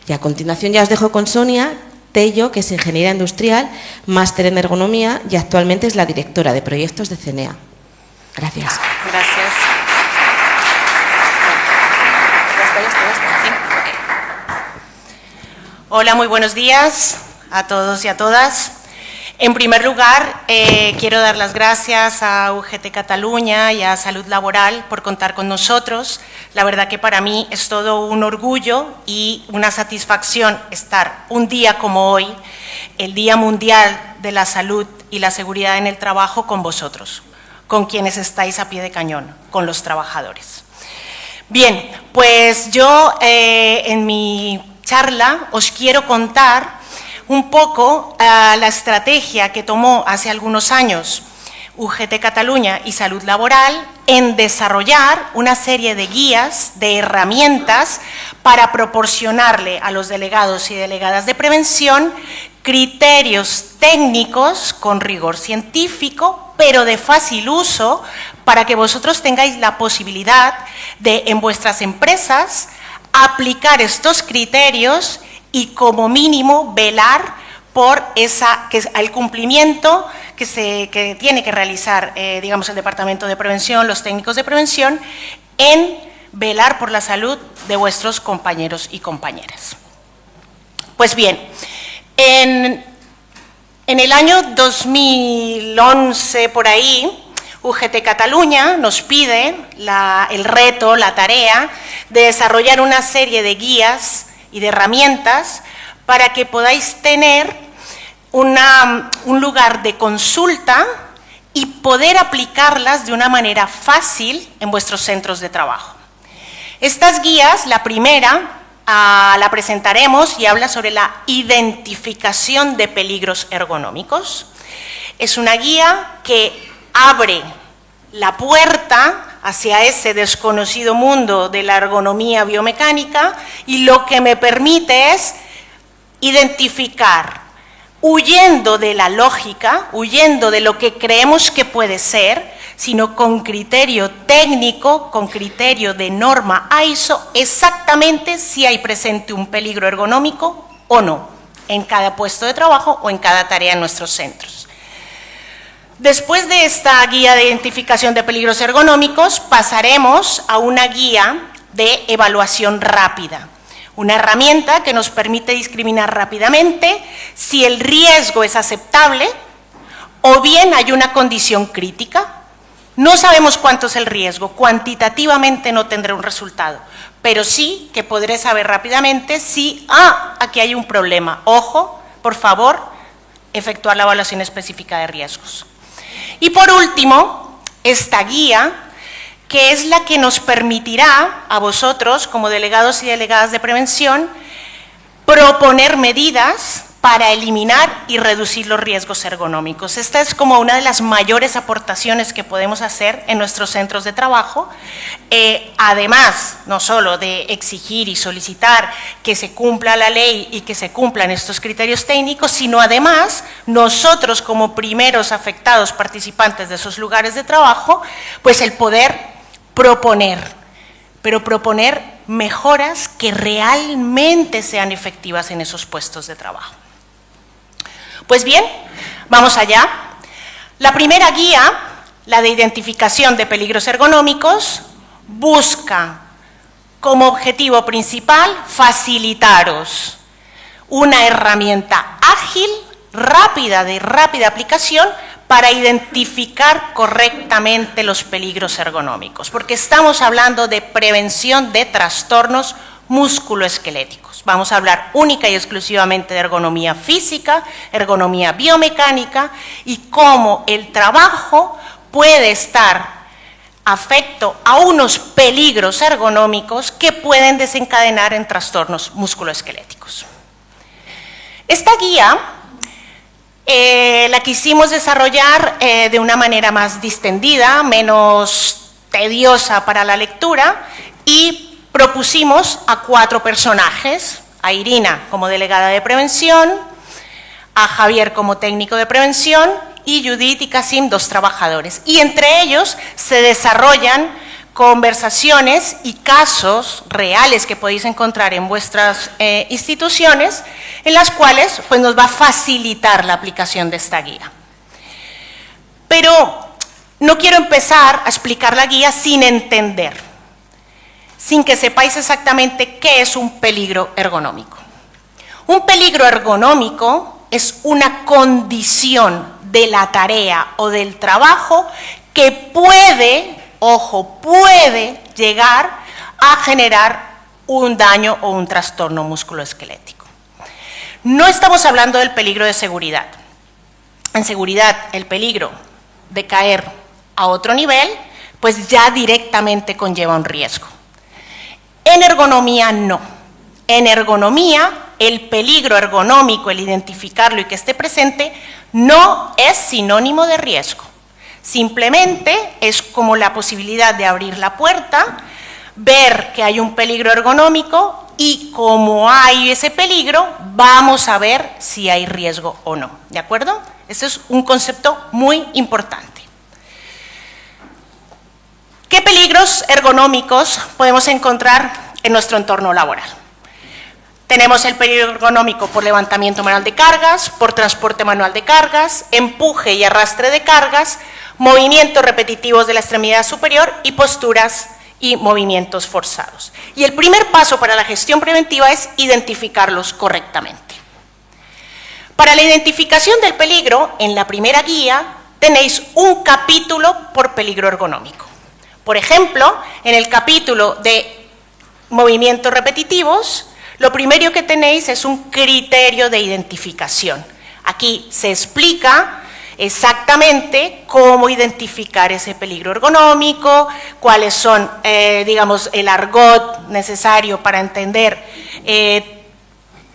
Y a continuación ya os dejo con Sonia Tello, que es ingeniera industrial, máster en ergonomía y actualmente es la directora de proyectos de CENEA. Gracias. Gracias. Hola, muy buenos días a todos y a todas. En primer lugar, quiero dar las gracias a UGT Cataluña y a Salud Laboral por contar con nosotros. La verdad que para mí es todo un orgullo y una satisfacción estar un día como hoy, el Día Mundial de la Salud y la Seguridad en el Trabajo, con vosotros, con quienes estáis a pie de cañón, con los trabajadores. Bien, pues yo en mi charla os quiero contar un poco la estrategia que tomó hace algunos años UGT Cataluña y Salud Laboral en desarrollar una serie de guías, de herramientas para proporcionarle a los delegados y delegadas de prevención criterios técnicos con rigor científico, pero de fácil uso, para que vosotros tengáis la posibilidad de, en vuestras empresas, aplicar estos criterios y como mínimo velar por el cumplimiento que tiene que realizar, digamos, el Departamento de Prevención, los técnicos de prevención, en velar por la salud de vuestros compañeros y compañeras. Pues bien, en el año 2011, por ahí, UGT Cataluña nos pide el reto, la tarea de desarrollar una serie de guías y de herramientas para que podáis tener un lugar de consulta y poder aplicarlas de una manera fácil en vuestros centros de trabajo. Estas guías, la primera, la presentaremos y habla sobre la identificación de peligros ergonómicos. Es una guía que abre la puerta hacia ese desconocido mundo de la ergonomía biomecánica y lo que me permite es identificar, huyendo de la lógica, huyendo de lo que creemos que puede ser, sino con criterio técnico, con criterio de norma ISO, exactamente si hay presente un peligro ergonómico o no, en cada puesto de trabajo o en cada tarea en nuestros centros. Después de esta guía de identificación de peligros ergonómicos, pasaremos a una guía de evaluación rápida, una herramienta que nos permite discriminar rápidamente si el riesgo es aceptable o bien hay una condición crítica. No sabemos cuánto es el riesgo, cuantitativamente no tendré un resultado, pero sí que podré saber rápidamente si, aquí hay un problema. Ojo, por favor, efectuar la evaluación específica de riesgos. Y por último, esta guía, que es la que nos permitirá a vosotros, como delegados y delegadas de prevención, proponer medidas para eliminar y reducir los riesgos ergonómicos. Esta es como una de las mayores aportaciones que podemos hacer en nuestros centros de trabajo, además, no solo de exigir y solicitar que se cumpla la ley y que se cumplan estos criterios técnicos, sino además, nosotros como primeros afectados participantes de esos lugares de trabajo, pues el poder proponer, pero proponer mejoras que realmente sean efectivas en esos puestos de trabajo. Pues bien, vamos allá. La primera guía, la de identificación de peligros ergonómicos, busca como objetivo principal facilitaros una herramienta ágil, rápida, de rápida aplicación, para identificar correctamente los peligros ergonómicos, porque estamos hablando de prevención de trastornos musculoesqueléticos. Vamos a hablar única y exclusivamente de ergonomía física, ergonomía biomecánica y cómo el trabajo puede estar afecto a unos peligros ergonómicos que pueden desencadenar en trastornos musculoesqueléticos. Esta guía la quisimos desarrollar de una manera más distendida, menos tediosa para la lectura, y propusimos a 4 personajes, a Irina como delegada de prevención, a Javier como técnico de prevención y Judith y Kasim, 2 trabajadores. Y entre ellos se desarrollan conversaciones y casos reales que podéis encontrar en vuestras instituciones, en las cuales pues, nos va a facilitar la aplicación de esta guía. Pero no quiero empezar a explicar la guía sin entender, sin que sepáis exactamente qué es un peligro ergonómico. Un peligro ergonómico es una condición de la tarea o del trabajo que puede, ojo, puede llegar a generar un daño o un trastorno musculoesquelético. No estamos hablando del peligro de seguridad. En seguridad, el peligro de caer a otro nivel, pues ya directamente conlleva un riesgo. En ergonomía, no. En ergonomía, el peligro ergonómico, el identificarlo y que esté presente, no es sinónimo de riesgo. Simplemente es como la posibilidad de abrir la puerta, ver que hay un peligro ergonómico y como hay ese peligro, vamos a ver si hay riesgo o no. ¿De acuerdo? Ese es un concepto muy importante. ¿Qué peligros ergonómicos podemos encontrar en nuestro entorno laboral? Tenemos el peligro ergonómico por levantamiento manual de cargas, por transporte manual de cargas, empuje y arrastre de cargas, movimientos repetitivos de la extremidad superior y posturas y movimientos forzados. Y el primer paso para la gestión preventiva es identificarlos correctamente. Para la identificación del peligro, en la primera guía tenéis un capítulo por peligro ergonómico. Por ejemplo, en el capítulo de movimientos repetitivos, lo primero que tenéis es un criterio de identificación. Aquí se explica exactamente cómo identificar ese peligro ergonómico, cuáles son, digamos, el argot necesario para entender,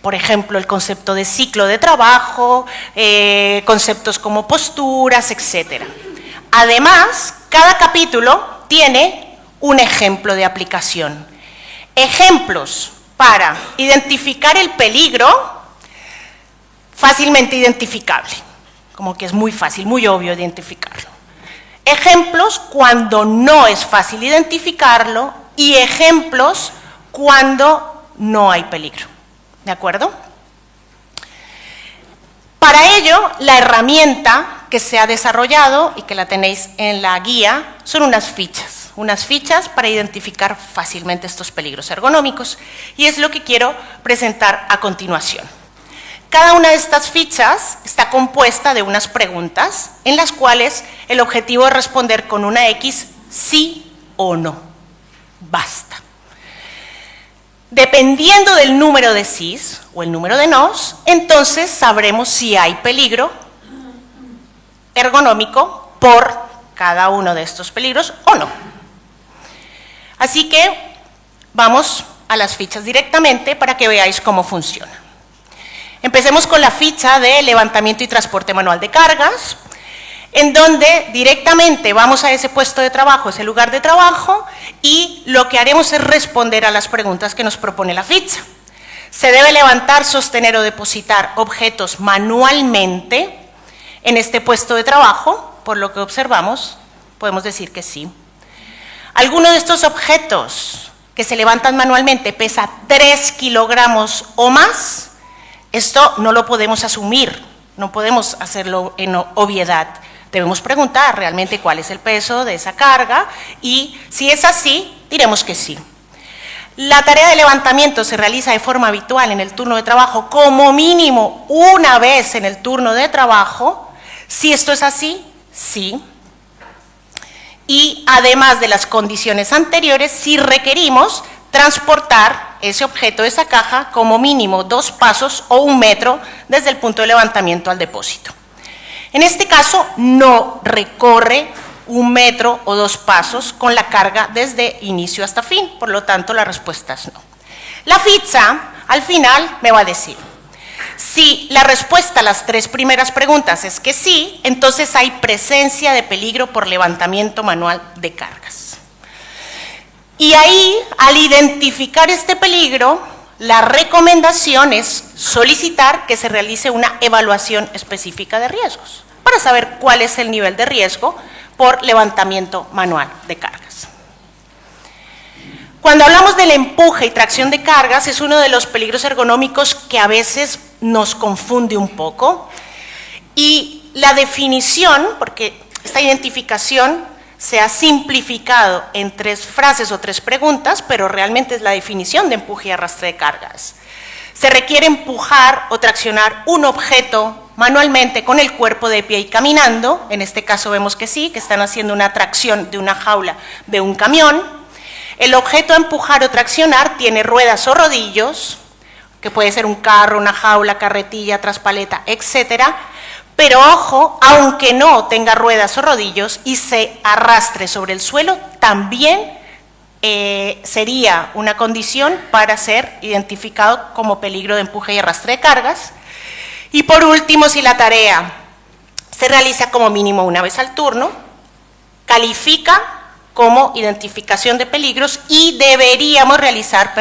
por ejemplo, el concepto de ciclo de trabajo, conceptos como posturas, etc. Además, cada capítulo tiene un ejemplo de aplicación. Ejemplos para identificar el peligro fácilmente identificable, como que es muy fácil, muy obvio identificarlo. Ejemplos cuando no es fácil identificarlo y ejemplos cuando no hay peligro. ¿De acuerdo? Para ello, la herramienta que se ha desarrollado y que la tenéis en la guía son unas fichas para identificar fácilmente estos peligros ergonómicos y es lo que quiero presentar a continuación. Cada una de estas fichas está compuesta de unas preguntas en las cuales el objetivo es responder con una X sí o no. Basta. Dependiendo del número de sís o el número de nos, entonces sabremos si hay peligro ergonómico por cada uno de estos peligros o no. Así que vamos a las fichas directamente para que veáis cómo funciona. Empecemos con la ficha de levantamiento y transporte manual de cargas, en donde directamente vamos a ese puesto de trabajo, ese lugar de trabajo, y lo que haremos es responder a las preguntas que nos propone la ficha. ¿Se debe levantar, sostener o depositar objetos manualmente en este puesto de trabajo? Por lo que observamos, podemos decir que sí. ¿Alguno de estos objetos que se levantan manualmente pesa 3 kilogramos o más? Esto no lo podemos asumir, no podemos hacerlo en obviedad. Debemos preguntar realmente cuál es el peso de esa carga y si es así, diremos que sí. La tarea de levantamiento se realiza de forma habitual en el turno de trabajo, como mínimo una vez en el turno de trabajo. Si esto es así, sí. Y además de las condiciones anteriores, si requerimos transportar ese objeto, esa caja, como mínimo 2 pasos o 1 metro desde el punto de levantamiento al depósito. En este caso, no recorre 1 metro o 2 pasos con la carga desde inicio hasta fin, por lo tanto la respuesta es no. La ficha al final me va a decir, si la respuesta a las 3 primeras preguntas es que sí, entonces hay presencia de peligro por levantamiento manual de cargas. Y ahí, al identificar este peligro, la recomendación es solicitar que se realice una evaluación específica de riesgos para saber cuál es el nivel de riesgo por levantamiento manual de cargas. Cuando hablamos del empuje y tracción de cargas, es uno de los peligros ergonómicos que a veces nos confunde un poco. Y la definición, porque esta identificación se ha simplificado en 3 frases o 3 preguntas, pero realmente es la definición de empuje y arrastre de cargas. Se requiere empujar o traccionar un objeto manualmente con el cuerpo de pie y caminando. En este caso vemos que sí, que están haciendo una tracción de una jaula de un camión. El objeto a empujar o traccionar tiene ruedas o rodillos, que puede ser un carro, una jaula, carretilla, traspaleta, etcétera. Pero ojo, aunque no tenga ruedas o rodillos y se arrastre sobre el suelo, también sería una condición para ser identificado como peligro de empuje y arrastre de cargas. Y por último, si la tarea se realiza como mínimo una vez al turno, califica como identificación de peligros y deberíamos realizar,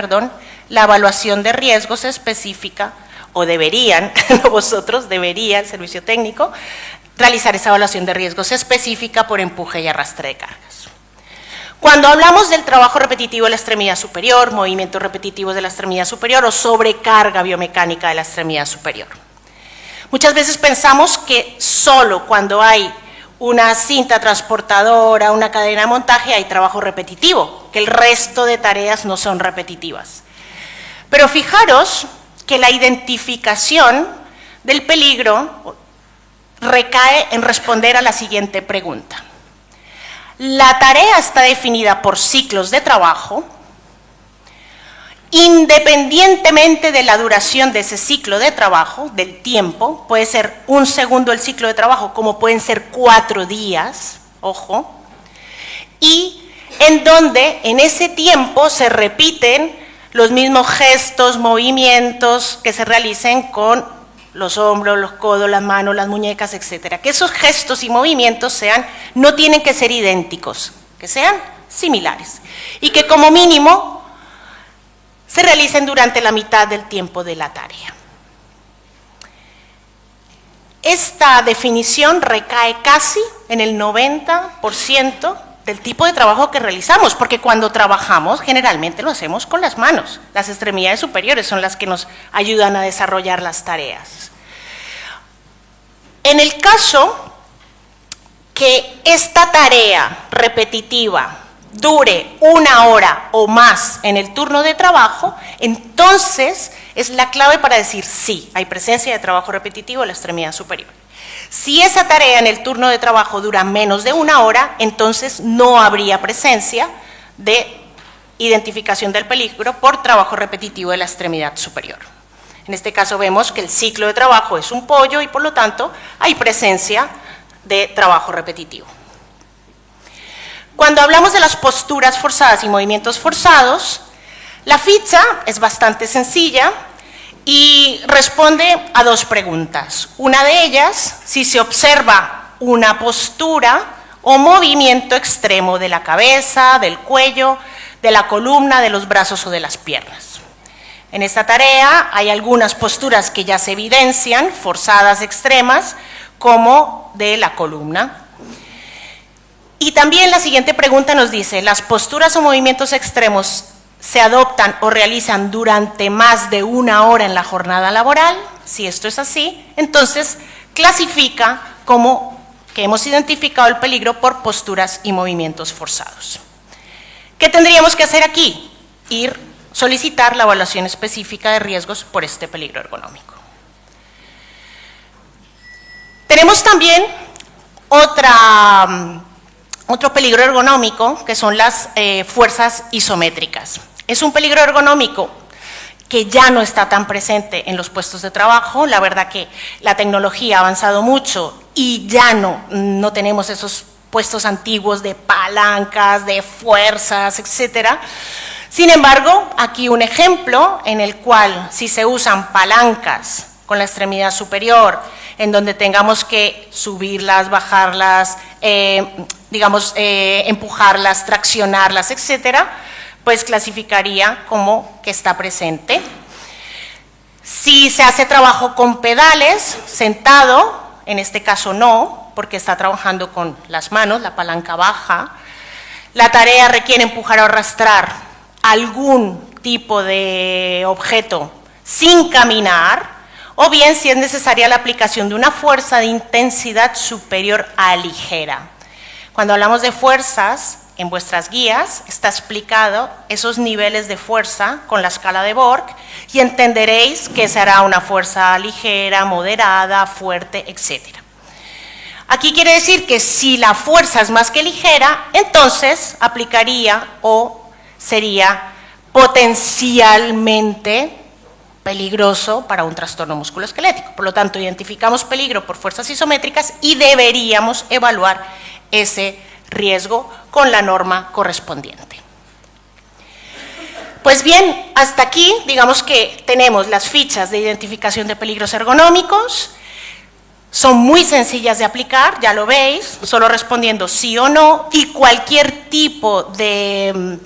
la evaluación de riesgos específica, o deberían, no vosotros, debería el servicio técnico, realizar esa evaluación de riesgos específica por empuje y arrastre de cargas. Cuando hablamos del trabajo repetitivo de la extremidad superior, movimientos repetitivos de la extremidad superior o sobrecarga biomecánica de la extremidad superior, muchas veces pensamos que solo cuando hay una cinta transportadora, una cadena de montaje, hay trabajo repetitivo, que el resto de tareas no son repetitivas. Pero fijaros que la identificación del peligro recae en responder a la siguiente pregunta. La tarea está definida por ciclos de trabajo. Independientemente de la duración de ese ciclo de trabajo, del tiempo, puede ser 1 segundo el ciclo de trabajo, como pueden ser 4 días, ojo, y en donde en ese tiempo se repiten los mismos gestos, movimientos que se realicen con los hombros, los codos, las manos, las muñecas, etcétera. Que esos gestos y movimientos no tienen que ser idénticos, que sean similares, y que como mínimo se realicen durante la mitad del tiempo de la tarea. Esta definición recae casi en el 90% del tipo de trabajo que realizamos, porque cuando trabajamos generalmente lo hacemos con las manos. Las extremidades superiores son las que nos ayudan a desarrollar las tareas. En el caso que esta tarea repetitiva dure 1 hora o más en el turno de trabajo, entonces es la clave para decir sí, hay presencia de trabajo repetitivo en la extremidad superior. Si esa tarea en el turno de trabajo dura menos de 1 hora, entonces no habría presencia de identificación del peligro por trabajo repetitivo de la extremidad superior. En este caso vemos que el ciclo de trabajo es un pollo y por lo tanto hay presencia de trabajo repetitivo. Cuando hablamos de las posturas forzadas y movimientos forzados, la ficha es bastante sencilla y responde a 2 preguntas. Una de ellas, si se observa una postura o movimiento extremo de la cabeza, del cuello, de la columna, de los brazos o de las piernas. En esta tarea hay algunas posturas que ya se evidencian, forzadas extremas, como de la columna. Y también la siguiente pregunta nos dice, ¿las posturas o movimientos extremos se adoptan o realizan durante más de 1 hora en la jornada laboral? Si esto es así, entonces clasifica como que hemos identificado el peligro por posturas y movimientos forzados. ¿Qué tendríamos que hacer aquí? Solicitar la evaluación específica de riesgos por este peligro ergonómico. Tenemos también otro peligro ergonómico, que son las fuerzas isométricas. Es un peligro ergonómico que ya no está tan presente en los puestos de trabajo. La verdad que la tecnología ha avanzado mucho y ya no tenemos esos puestos antiguos de palancas, de fuerzas, etcétera. Sin embargo, aquí un ejemplo en el cual si se usan palancas con la extremidad superior, en donde tengamos que subirlas, bajarlas, empujarlas, traccionarlas, etcétera, pues clasificaría como que está presente. Si se hace trabajo con pedales, sentado, en este caso no, porque está trabajando con las manos, la palanca baja. La tarea requiere empujar o arrastrar algún tipo de objeto sin caminar, o bien si es necesaria la aplicación de una fuerza de intensidad superior a ligera. Cuando hablamos de fuerzas, en vuestras guías está explicado esos niveles de fuerza con la escala de Borg y entenderéis que será una fuerza ligera, moderada, fuerte, etc. Aquí quiere decir que si la fuerza es más que ligera, entonces aplicaría o sería potencialmente peligroso para un trastorno musculoesquelético. Por lo tanto, identificamos peligro por fuerzas isométricas y deberíamos evaluar ese riesgo con la norma correspondiente. Pues bien, hasta aquí digamos que tenemos las fichas de identificación de peligros ergonómicos. Son muy sencillas de aplicar, ya lo veis, solo respondiendo sí o no, y cualquier tipo de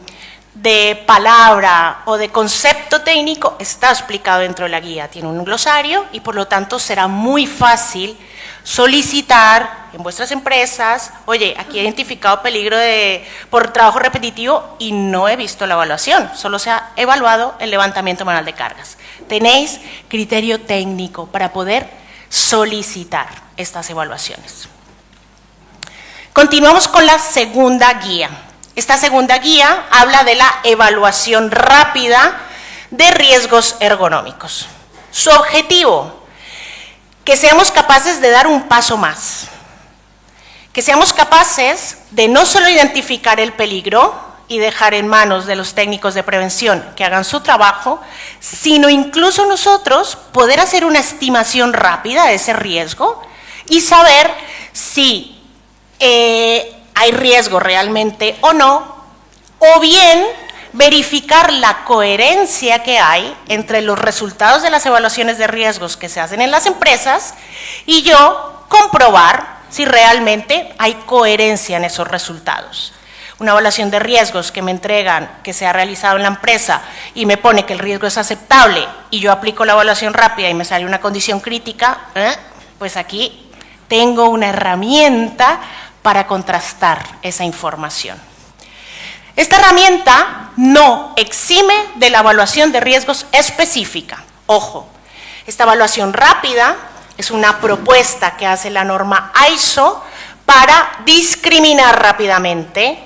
palabra o de concepto técnico está explicado dentro de la guía. Tiene un glosario y por lo tanto será muy fácil solicitar en vuestras empresas, oye, aquí he identificado peligro por trabajo repetitivo y no he visto la evaluación, solo se ha evaluado el levantamiento manual de cargas. Tenéis criterio técnico para poder solicitar estas evaluaciones. Continuamos con la segunda guía. Esta segunda guía habla de la evaluación rápida de riesgos ergonómicos. Su objetivo, que seamos capaces de dar un paso más, que seamos capaces de no solo identificar el peligro y dejar en manos de los técnicos de prevención que hagan su trabajo, sino incluso nosotros poder hacer una estimación rápida de ese riesgo y saber si hay riesgo realmente o no, o bien verificar la coherencia que hay entre los resultados de las evaluaciones de riesgos que se hacen en las empresas y yo comprobar si realmente hay coherencia en esos resultados. Una evaluación de riesgos que me entregan, que se ha realizado en la empresa y me pone que el riesgo es aceptable y yo aplico la evaluación rápida y me sale una condición crítica, pues aquí tengo una herramienta para contrastar esa información. Esta herramienta no exime de la evaluación de riesgos específica. Ojo, esta evaluación rápida es una propuesta que hace la norma ISO para discriminar rápidamente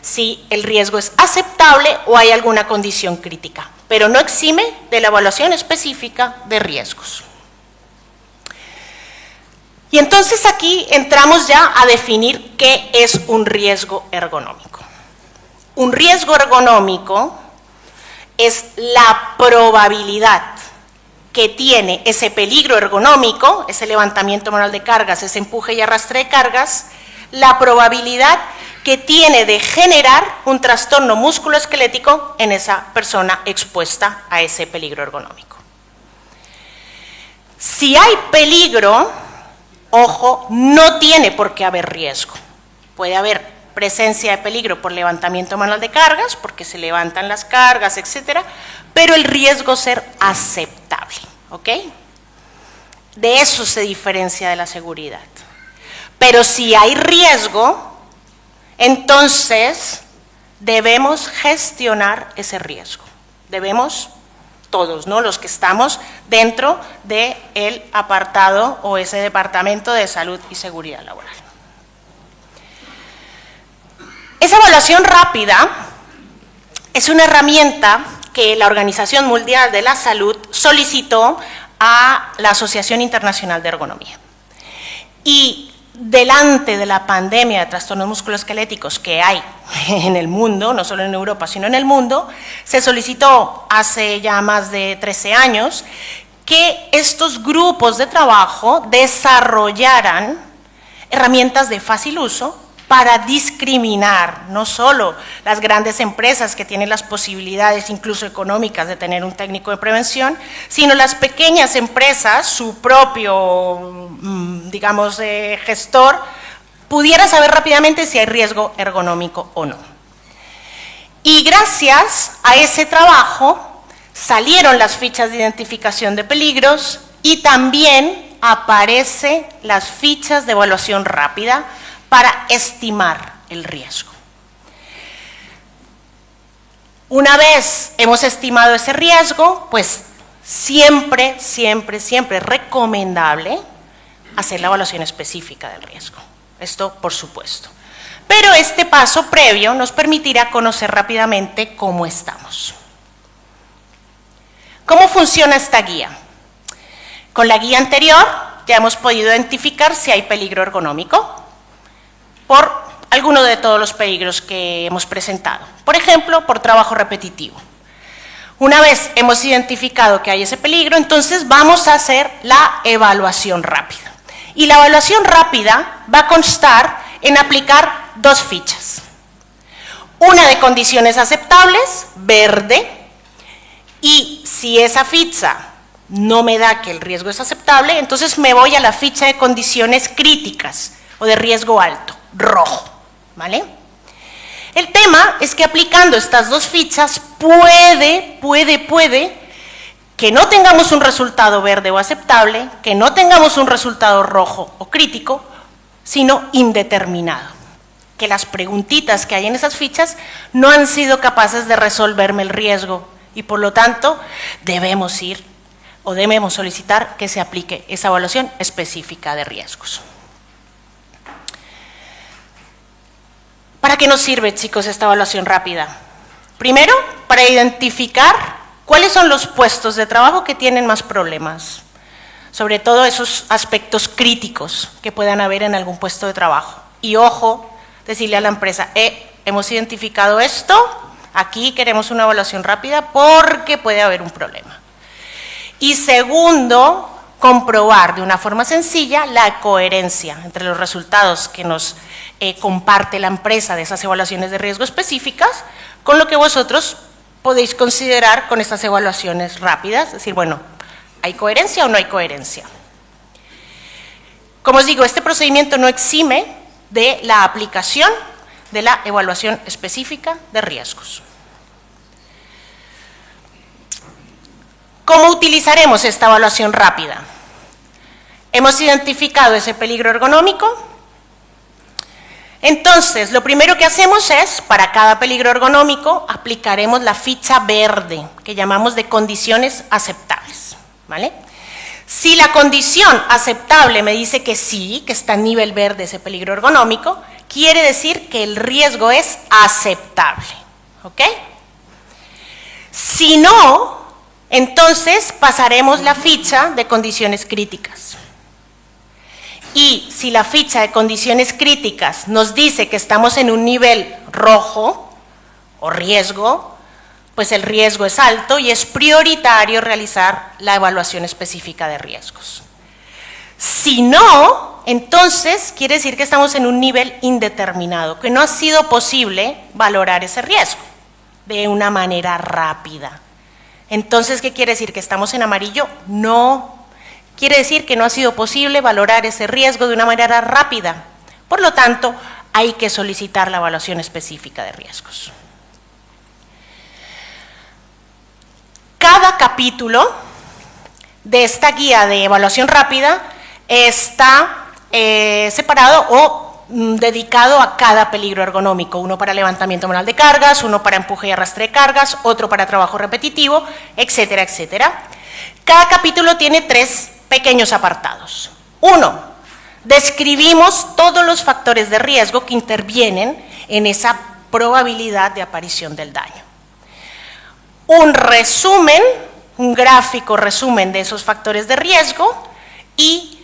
si el riesgo es aceptable o hay alguna condición crítica, pero no exime de la evaluación específica de riesgos. Y entonces aquí entramos ya a definir qué es un riesgo ergonómico. Un riesgo ergonómico es la probabilidad que tiene ese peligro ergonómico, ese levantamiento manual de cargas, ese empuje y arrastre de cargas, la probabilidad que tiene de generar un trastorno musculoesquelético en esa persona expuesta a ese peligro ergonómico. Si hay peligro, ojo, no tiene por qué haber riesgo. Puede haber presencia de peligro por levantamiento manual de cargas, porque se levantan las cargas, etcétera, pero el riesgo ser aceptable, ¿ok? De eso se diferencia de la seguridad. Pero si hay riesgo, entonces debemos gestionar ese riesgo. Debemos todos, ¿no? Los que estamos dentro del apartado o ese departamento de salud y seguridad laboral. Esa evaluación rápida es una herramienta que la Organización Mundial de la Salud solicitó a la Asociación Internacional de Ergonomía. Y delante de la pandemia de trastornos musculoesqueléticos que hay en el mundo, no solo en Europa, sino en el mundo, se solicitó hace ya más de 13 años que estos grupos de trabajo desarrollaran herramientas de fácil uso para discriminar no solo las grandes empresas que tienen las posibilidades incluso económicas de tener un técnico de prevención, sino las pequeñas empresas, su propio, digamos, gestor, pudiera saber rápidamente si hay riesgo ergonómico o no. Y gracias a ese trabajo salieron las fichas de identificación de peligros y también aparecen las fichas de evaluación rápida para estimar el riesgo. Una vez hemos estimado ese riesgo, pues siempre, siempre, siempre es recomendable hacer la evaluación específica del riesgo. Esto por supuesto. Pero este paso previo nos permitirá conocer rápidamente cómo estamos. ¿Cómo funciona esta guía? Con la guía anterior ya hemos podido identificar si hay peligro ergonómico por alguno de todos los peligros que hemos presentado. Por ejemplo, por trabajo repetitivo. Una vez hemos identificado que hay ese peligro, entonces vamos a hacer la evaluación rápida. Y la evaluación rápida va a constar en aplicar dos fichas. Una de condiciones aceptables, verde, y si esa ficha no me da que el riesgo es aceptable, entonces me voy a la ficha de condiciones críticas o de riesgo alto, rojo, ¿vale? El tema es que aplicando estas dos fichas puede que no tengamos un resultado verde o aceptable, que no tengamos un resultado rojo o crítico, sino indeterminado. Que las preguntitas que hay en esas fichas no han sido capaces de resolverme el riesgo y por lo tanto debemos solicitar que se aplique esa evaluación específica de riesgos. ¿Para qué nos sirve, chicos, esta evaluación rápida? Primero, para identificar cuáles son los puestos de trabajo que tienen más problemas, sobre todo esos aspectos críticos que puedan haber en algún puesto de trabajo. Y ojo, decirle a la empresa, hemos identificado esto, aquí queremos una evaluación rápida porque puede haber un problema. Y segundo, comprobar de una forma sencilla la coherencia entre los resultados que nos comparte la empresa de esas evaluaciones de riesgo específicas con lo que vosotros podéis considerar con estas evaluaciones rápidas, es decir, bueno, ¿hay coherencia o no hay coherencia? Como os digo, este procedimiento no exime de la aplicación de la evaluación específica de riesgos. ¿Cómo utilizaremos esta evaluación rápida? Hemos identificado ese peligro ergonómico. Entonces, lo primero que hacemos es, para cada peligro ergonómico, aplicaremos la ficha verde, que llamamos de condiciones aceptables, ¿vale? Si la condición aceptable me dice que sí, que está en nivel verde ese peligro ergonómico, quiere decir que el riesgo es aceptable, ¿ok? Si no, entonces pasaremos la ficha de condiciones críticas. Y si la ficha de condiciones críticas nos dice que estamos en un nivel rojo o riesgo, pues el riesgo es alto y es prioritario realizar la evaluación específica de riesgos. Si no, entonces quiere decir que estamos en un nivel indeterminado, que no ha sido posible valorar ese riesgo de una manera rápida. Entonces, ¿qué quiere decir? ¿Que estamos en amarillo? No. Quiere decir que no ha sido posible valorar ese riesgo de una manera rápida. Por lo tanto, hay que solicitar la evaluación específica de riesgos. Cada capítulo de esta guía de evaluación rápida está separado o dedicado a cada peligro ergonómico. Uno para levantamiento manual de cargas, uno para empuje y arrastre de cargas, otro para trabajo repetitivo, etcétera, etcétera. Cada capítulo tiene 3 pequeños apartados. 1, describimos todos los factores de riesgo que intervienen en esa probabilidad de aparición del daño. Un resumen, un gráfico resumen de esos factores de riesgo y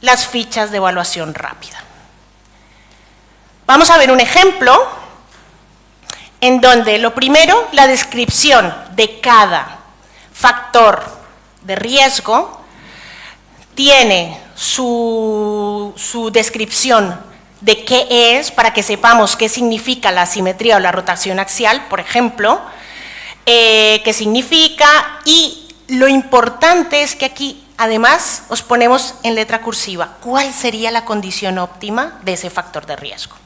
las fichas de evaluación rápida. Vamos a ver un ejemplo en donde lo primero, la descripción de cada factor de riesgo tiene su descripción de qué es, para que sepamos qué significa la asimetría o la rotación axial, por ejemplo, qué significa, y lo importante es que aquí además os ponemos en letra cursiva cuál sería la condición óptima de ese factor de riesgo,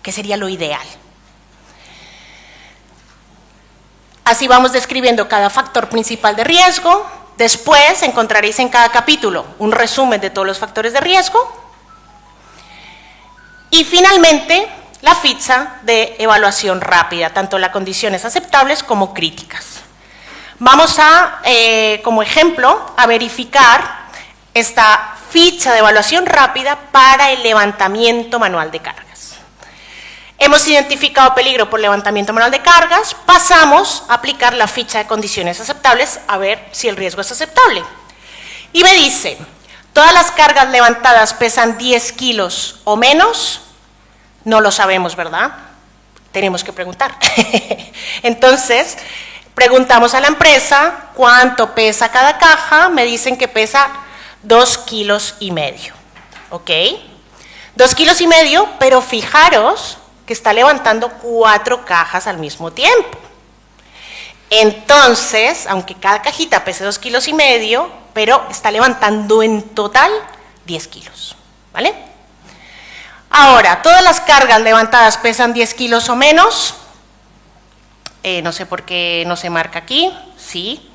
qué sería lo ideal. Así vamos describiendo cada factor principal de riesgo. Después encontraréis en cada capítulo un resumen de todos los factores de riesgo. Y finalmente la ficha de evaluación rápida, tanto las condiciones aceptables como críticas. Vamos a, como ejemplo, a verificar esta ficha de evaluación rápida para el levantamiento manual de cargas. Hemos identificado peligro por levantamiento manual de cargas, pasamos a aplicar la ficha de condiciones aceptables a ver si el riesgo es aceptable. Y me dice, ¿todas las cargas levantadas pesan 10 kilos o menos? No lo sabemos, ¿verdad? Tenemos que preguntar. Entonces, preguntamos a la empresa cuánto pesa cada caja, me dicen que pesa 2,5 kilos, ¿ok? 2,5 kilos, pero fijaros que está levantando 4 cajas al mismo tiempo. Entonces, aunque cada cajita pese 2,5 kilos, pero está levantando en total 10 kilos, ¿vale? Ahora, ¿todas las cargas levantadas pesan 10 kilos o menos? No sé por qué no se marca aquí, sí.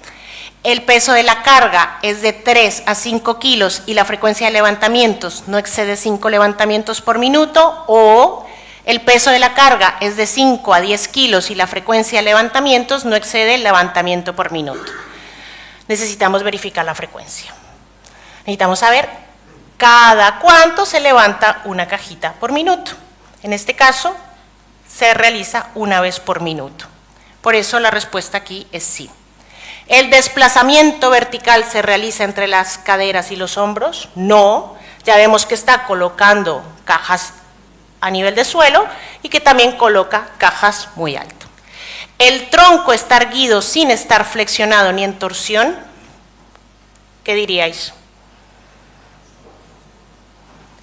El peso de la carga es de 3 a 5 kilos y la frecuencia de levantamientos no excede 5 levantamientos por minuto, o el peso de la carga es de 5 a 10 kilos y la frecuencia de levantamientos no excede el levantamiento por minuto. Necesitamos verificar la frecuencia. Necesitamos saber cada cuánto se levanta una cajita por minuto. En este caso, se realiza una vez por minuto. Por eso la respuesta aquí es sí. ¿El desplazamiento vertical se realiza entre las caderas y los hombros? No. Ya vemos que está colocando cajas a nivel de suelo y que también coloca cajas muy alto. ¿El tronco está erguido sin estar flexionado ni en torsión? ¿Qué diríais?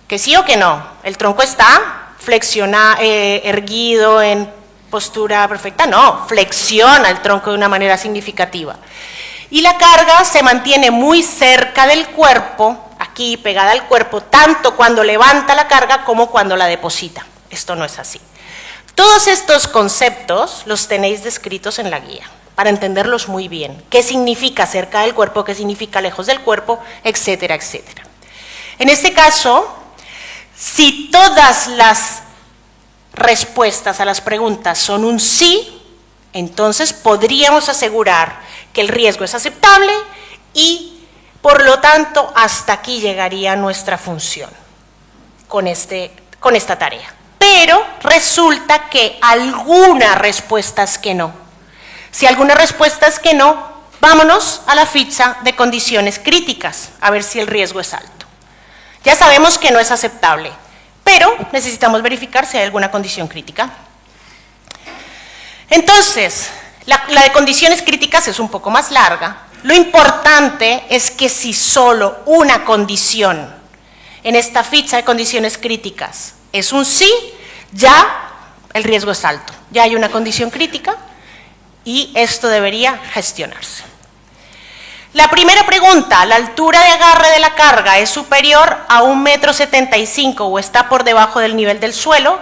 ¿Que sí o que no? ¿El tronco está flexionado, erguido en postura perfecta? No, flexiona el tronco de una manera significativa. Y la carga se mantiene muy cerca del cuerpo, aquí pegada al cuerpo, tanto cuando levanta la carga como cuando la deposita. Esto no es así. Todos estos conceptos los tenéis descritos en la guía, para entenderlos muy bien. ¿Qué significa cerca del cuerpo? ¿Qué significa lejos del cuerpo? Etcétera, etcétera. En este caso, si todas las respuestas a las preguntas son un sí, entonces podríamos asegurar que el riesgo es aceptable y, por lo tanto, hasta aquí llegaría nuestra función con esta tarea. Pero resulta que alguna respuesta es que no. Si alguna respuesta es que no, vámonos a la ficha de condiciones críticas, a ver si el riesgo es alto. Ya sabemos que no es aceptable, pero necesitamos verificar si hay alguna condición crítica. Entonces, la de condiciones críticas es un poco más larga. Lo importante es que si solo una condición en esta ficha de condiciones críticas es un sí, ya el riesgo es alto. Ya hay una condición crítica y esto debería gestionarse. La primera pregunta, ¿la altura de agarre de la carga es superior a 1,75 m o está por debajo del nivel del suelo?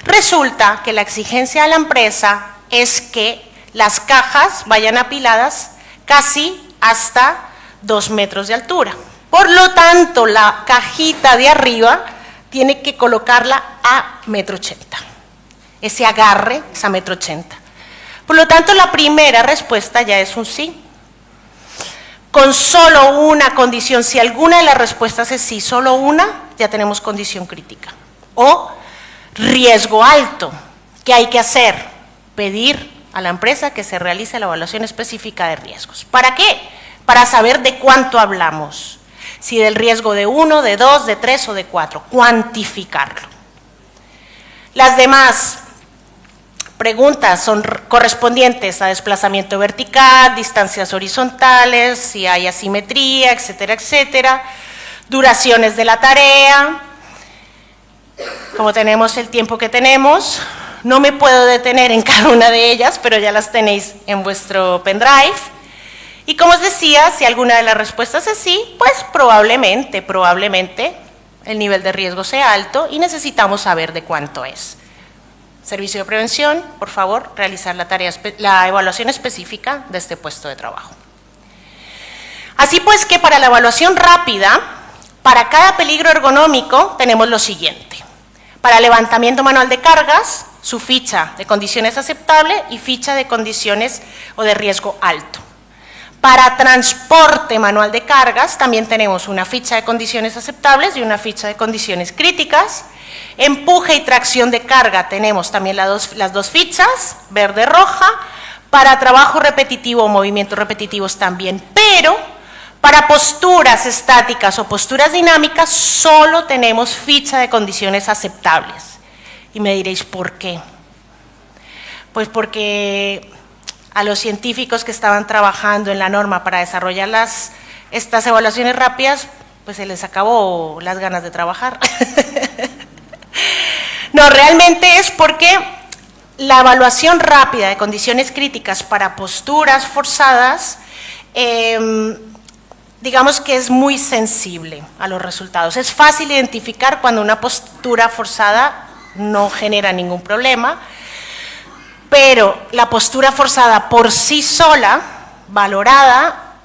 Resulta que la exigencia de la empresa es que las cajas vayan apiladas casi hasta 2 metros de altura. Por lo tanto, la cajita de arriba tiene que colocarla a 1,80 m. Ese agarre es a 1,80 m. Por lo tanto, la primera respuesta ya es un sí. Con solo una condición, si alguna de las respuestas es sí, solo una, ya tenemos condición crítica. O riesgo alto. ¿Qué hay que hacer? Pedir a la empresa que se realice la evaluación específica de riesgos. ¿Para qué? Para saber de cuánto hablamos. Si del riesgo de 1, de 2, de 3 o de 4. Cuantificarlo. Las demás preguntas son correspondientes a desplazamiento vertical, distancias horizontales, si hay asimetría, etcétera, etcétera. Duraciones de la tarea. Como tenemos el tiempo que tenemos, no me puedo detener en cada una de ellas, pero ya las tenéis en vuestro pendrive. Y como os decía, si alguna de las respuestas es sí, pues probablemente el nivel de riesgo sea alto y necesitamos saber de cuánto es. Servicio de prevención, por favor, realizar la evaluación específica de este puesto de trabajo. Así pues que para la evaluación rápida, para cada peligro ergonómico tenemos lo siguiente. Para levantamiento manual de cargas, su ficha de condiciones aceptable y ficha de condiciones o de riesgo alto. Para transporte manual de cargas también tenemos una ficha de condiciones aceptables y una ficha de condiciones críticas. Empuje y tracción de carga tenemos también las dos fichas, verde y roja. Para trabajo repetitivo o movimientos repetitivos también, pero para posturas estáticas o posturas dinámicas solo tenemos ficha de condiciones aceptables. Y me diréis, ¿por qué? Pues porque a los científicos que estaban trabajando en la norma para desarrollar estas evaluaciones rápidas, pues se les acabó las ganas de trabajar. No, realmente es porque la evaluación rápida de condiciones críticas para posturas forzadas, digamos que es muy sensible a los resultados. Es fácil identificar cuando una postura forzada no genera ningún problema, pero la postura forzada por sí sola, valorada,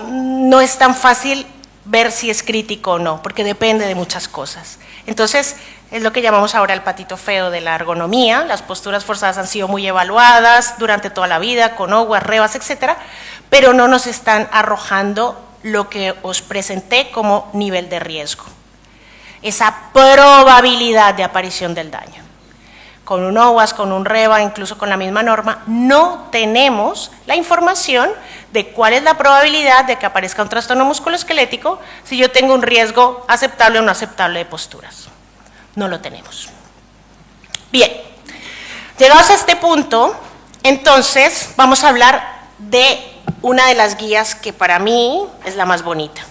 no es tan fácil ver si es crítico o no, porque depende de muchas cosas. Entonces, es lo que llamamos ahora el patito feo de la ergonomía. Las posturas forzadas han sido muy evaluadas durante toda la vida, con OWASP, REBAS, etcétera, pero no nos están arrojando lo que os presenté como nivel de riesgo. Esa probabilidad de aparición del daño. Con un OWASP, con un REBA, incluso con la misma norma, no tenemos la información de cuál es la probabilidad de que aparezca un trastorno musculoesquelético si yo tengo un riesgo aceptable o no aceptable de posturas. No lo tenemos. Bien, llegados a este punto, entonces vamos a hablar de una de las guías que para mí es la más bonita.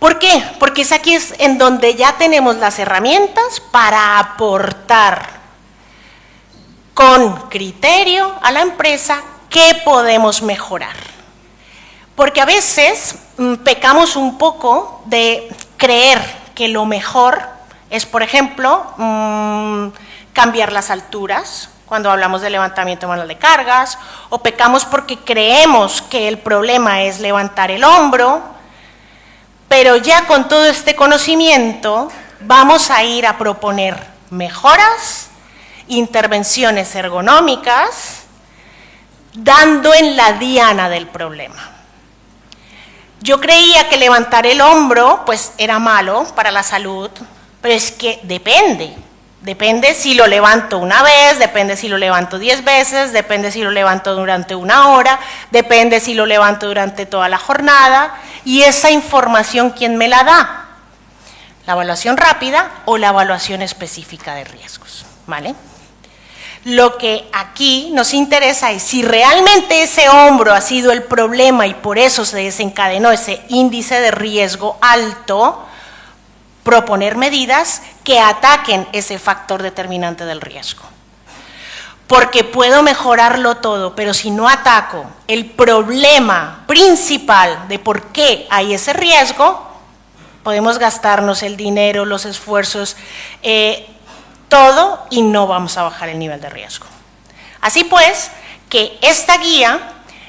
¿Por qué? Porque es aquí en donde ya tenemos las herramientas para aportar con criterio a la empresa qué podemos mejorar. Porque a veces pecamos un poco de creer que lo mejor es, por ejemplo, cambiar las alturas cuando hablamos de levantamiento manual de cargas, o pecamos porque creemos que el problema es levantar el hombro, pero ya con todo este conocimiento vamos a ir a proponer mejoras, intervenciones ergonómicas, dando en la diana del problema. Yo creía que levantar el hombro pues era malo para la salud, pero es que depende si lo levanto una vez, depende si lo levanto 10 veces, depende si lo levanto durante una hora, depende si lo levanto durante toda la jornada, y esa información, ¿quién me la da? La evaluación rápida o la evaluación específica de riesgos, ¿vale? Lo que aquí nos interesa es si realmente ese hombro ha sido el problema y por eso se desencadenó ese índice de riesgo alto, proponer medidas que ataquen ese factor determinante del riesgo. Porque puedo mejorarlo todo, pero si no ataco el problema principal de por qué hay ese riesgo, podemos gastarnos el dinero, los esfuerzos, todo, y no vamos a bajar el nivel de riesgo. Así pues, que esta guía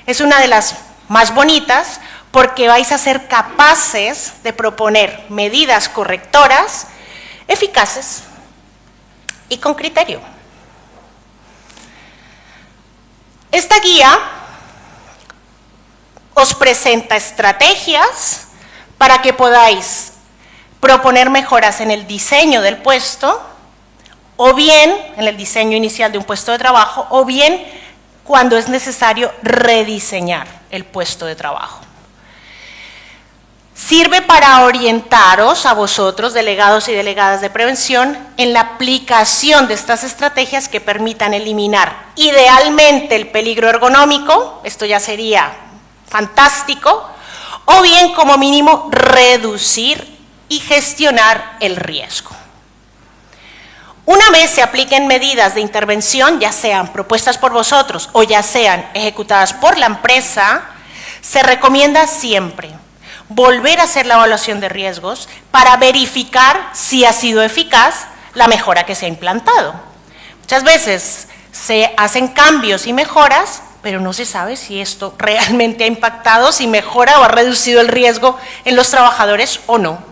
es una de las más bonitas porque vais a ser capaces de proponer medidas correctoras, eficaces y con criterio. Esta guía os presenta estrategias para que podáis proponer mejoras en el diseño del puesto, o bien en el diseño inicial de un puesto de trabajo, o bien cuando es necesario rediseñar el puesto de trabajo. Sirve para orientaros a vosotros, delegados y delegadas de prevención, en la aplicación de estas estrategias que permitan eliminar idealmente el peligro ergonómico, esto ya sería fantástico, o bien como mínimo reducir y gestionar el riesgo. Una vez se apliquen medidas de intervención, ya sean propuestas por vosotros o ya sean ejecutadas por la empresa, se recomienda siempre volver a hacer la evaluación de riesgos para verificar si ha sido eficaz la mejora que se ha implantado. Muchas veces se hacen cambios y mejoras, pero no se sabe si esto realmente ha impactado, si mejora o ha reducido el riesgo en los trabajadores o no.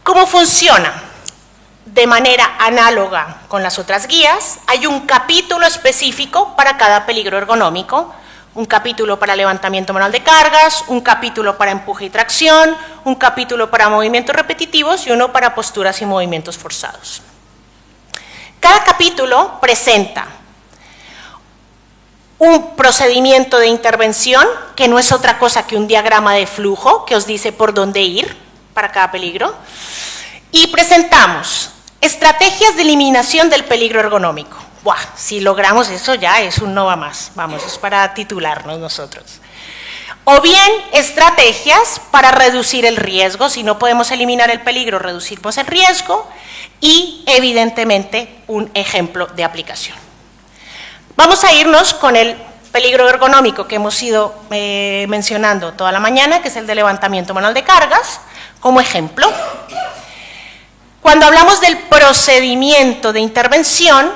¿Cómo funciona? De manera análoga con las otras guías, hay un capítulo específico para cada peligro ergonómico, un capítulo para levantamiento manual de cargas, un capítulo para empuje y tracción, un capítulo para movimientos repetitivos y uno para posturas y movimientos forzados. Cada capítulo presenta un procedimiento de intervención que no es otra cosa que un diagrama de flujo que os dice por dónde ir para cada peligro, y presentamos estrategias de eliminación del peligro ergonómico. Buah, si logramos eso ya es un no va más, vamos, es para titularnos nosotros. O bien estrategias para reducir el riesgo, si no podemos eliminar el peligro, reducimos el riesgo, y evidentemente un ejemplo de aplicación. Vamos a irnos con el peligro ergonómico que hemos ido mencionando toda la mañana, que es el de levantamiento manual de cargas, como ejemplo. Cuando hablamos del procedimiento de intervención,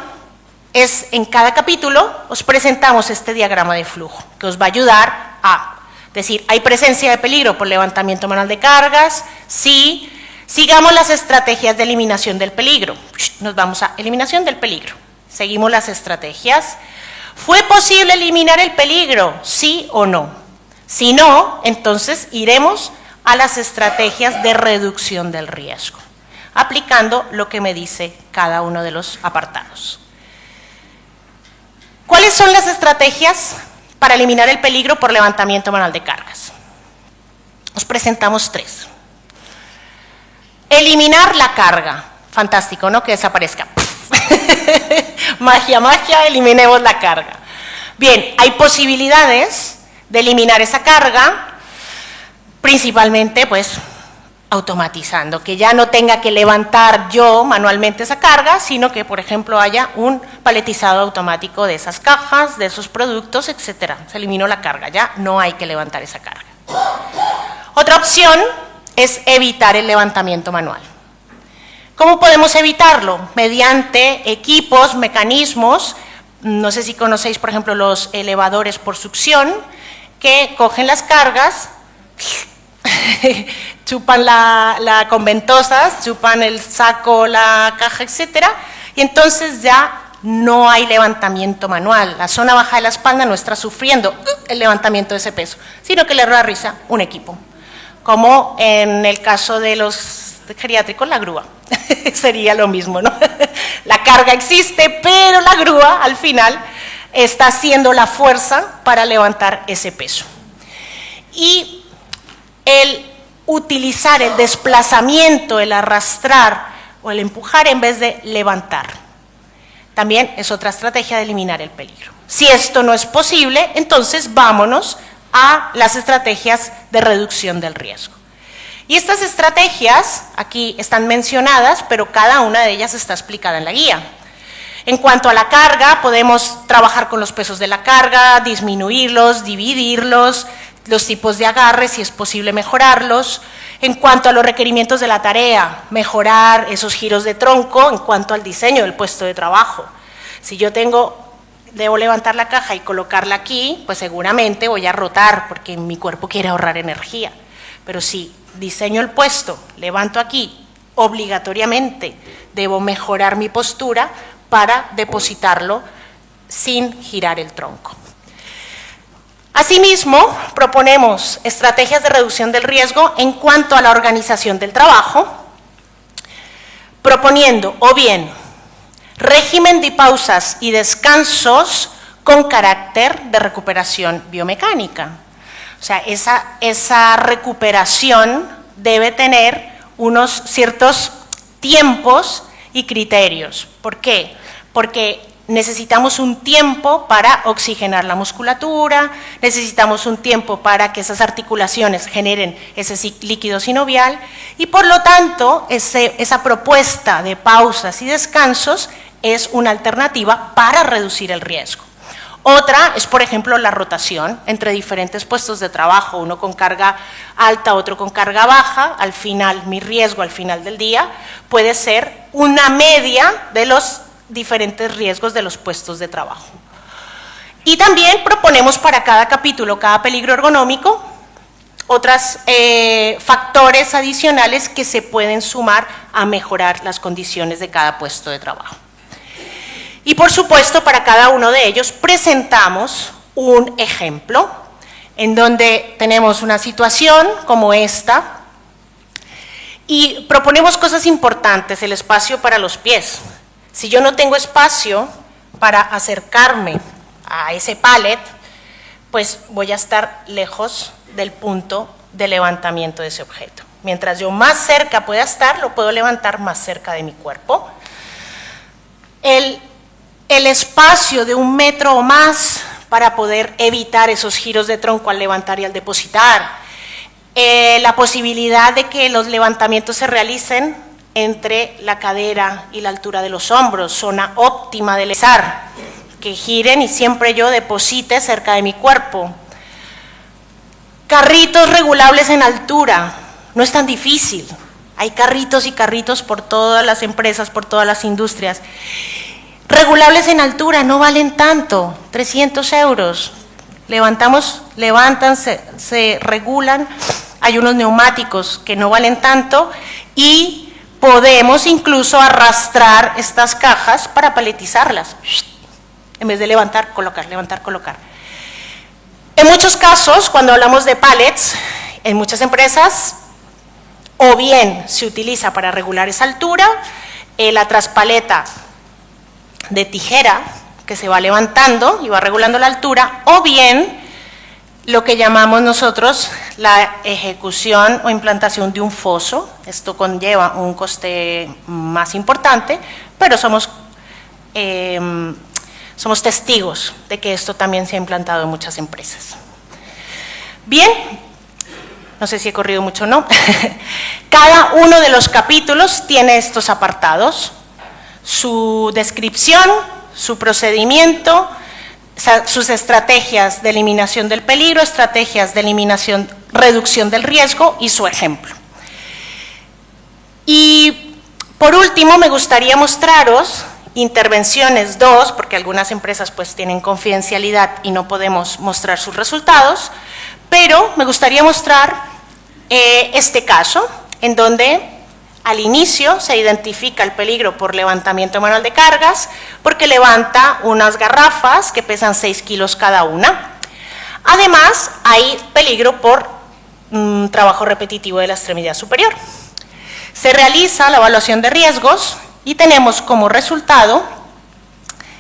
es en cada capítulo os presentamos este diagrama de flujo, que os va a ayudar a decir, ¿hay presencia de peligro por levantamiento manual de cargas? Sí. Sigamos las estrategias de eliminación del peligro. Nos vamos a eliminación del peligro. Seguimos las estrategias. ¿Fue posible eliminar el peligro? ¿Sí o no? Si no, entonces iremos a las estrategias de reducción del riesgo, aplicando lo que me dice cada uno de los apartados. ¿Cuáles son las estrategias para eliminar el peligro por levantamiento manual de cargas? Os presentamos 3. Eliminar la carga. Fantástico, ¿no? Que desaparezca. Magia, magia, eliminemos la carga. Bien, hay posibilidades de eliminar esa carga, principalmente, pues, automatizando, que ya no tenga que levantar yo manualmente esa carga, sino que, por ejemplo, haya un paletizado automático de esas cajas, de esos productos, etcétera. Se eliminó la carga, ya no hay que levantar esa carga. Otra opción es evitar el levantamiento manual. ¿Cómo podemos evitarlo? Mediante equipos, mecanismos, no sé si conocéis, por ejemplo, los elevadores por succión, que cogen las cargas, chupan con ventosas, chupan el saco, la caja, etcétera, y entonces ya no hay levantamiento manual. La zona baja de la espalda no está sufriendo el levantamiento de ese peso, sino que le da risa un equipo, como en el caso de los geriátricos, la grúa. Sería lo mismo, ¿no? La carga existe, pero la grúa al final está haciendo la fuerza para levantar ese peso. Y el utilizar el desplazamiento, el arrastrar o el empujar en vez de levantar, también es otra estrategia de eliminar el peligro. Si esto no es posible, entonces vámonos a las estrategias de reducción del riesgo. Y estas estrategias aquí están mencionadas, pero cada una de ellas está explicada en la guía. En cuanto a la carga, podemos trabajar con los pesos de la carga, disminuirlos, dividirlos, los tipos de agarre, si es posible mejorarlos. En cuanto a los requerimientos de la tarea, mejorar esos giros de tronco en cuanto al diseño del puesto de trabajo. Si yo debo levantar la caja y colocarla aquí, pues seguramente voy a rotar porque mi cuerpo quiere ahorrar energía. Pero si diseño el puesto, levanto aquí, obligatoriamente debo mejorar mi postura para depositarlo sin girar el tronco. Asimismo, proponemos estrategias de reducción del riesgo en cuanto a la organización del trabajo, proponiendo o bien régimen de pausas y descansos con carácter de recuperación biomecánica. O sea, esa recuperación debe tener unos ciertos tiempos y criterios. ¿Por qué? Porque necesitamos un tiempo para oxigenar la musculatura, necesitamos un tiempo para que esas articulaciones generen ese líquido sinovial y por lo tanto esa propuesta de pausas y descansos es una alternativa para reducir el riesgo. Otra es, por ejemplo, la rotación entre diferentes puestos de trabajo, uno con carga alta, otro con carga baja. Al final, mi riesgo al final del día puede ser una media de los diferentes riesgos de los puestos de trabajo. Y también proponemos para cada capítulo, cada peligro ergonómico, otros factores adicionales que se pueden sumar a mejorar las condiciones de cada puesto de trabajo. Y por supuesto, para cada uno de ellos presentamos un ejemplo en donde tenemos una situación como esta y proponemos cosas importantes, el espacio para los pies. Si yo no tengo espacio para acercarme a ese pallet, pues voy a estar lejos del punto de levantamiento de ese objeto. Mientras yo más cerca pueda estar, lo puedo levantar más cerca de mi cuerpo. El espacio de 1 metro o más para poder evitar esos giros de tronco al levantar y al depositar. La posibilidad de que los levantamientos se realicen entre la cadera y la altura de los hombros, zona óptima de levantar, que giren y siempre yo deposite cerca de mi cuerpo. Carritos regulables en altura, no es tan difícil. Hay carritos y carritos por todas las empresas, por todas las industrias. Regulables en altura, no valen tanto, 300 €. Levantan, se regulan. Hay unos neumáticos que no valen tanto y podemos incluso arrastrar estas cajas para paletizarlas. En vez de levantar, colocar, levantar, colocar. En muchos casos, cuando hablamos de pallets, en muchas empresas, o bien se utiliza para regular esa altura, la traspaleta de tijera que se va levantando y va regulando la altura, o bien lo que llamamos nosotros la ejecución o implantación de un foso. Esto conlleva un coste más importante, pero somos testigos de que esto también se ha implantado en muchas empresas. Bien, no sé si he corrido mucho o no. Cada uno de los capítulos tiene estos apartados: su descripción, su procedimiento, sus estrategias de eliminación del peligro, estrategias de eliminación, reducción del riesgo y su ejemplo. Y por último, me gustaría mostraros intervenciones 2, porque algunas empresas pues tienen confidencialidad y no podemos mostrar sus resultados, pero me gustaría mostrar este caso, en donde al inicio se identifica el peligro por levantamiento manual de cargas, porque levanta unas garrafas que pesan 6 kilos cada una. Además, hay peligro por trabajo repetitivo de la extremidad superior. Se realiza la evaluación de riesgos y tenemos como resultado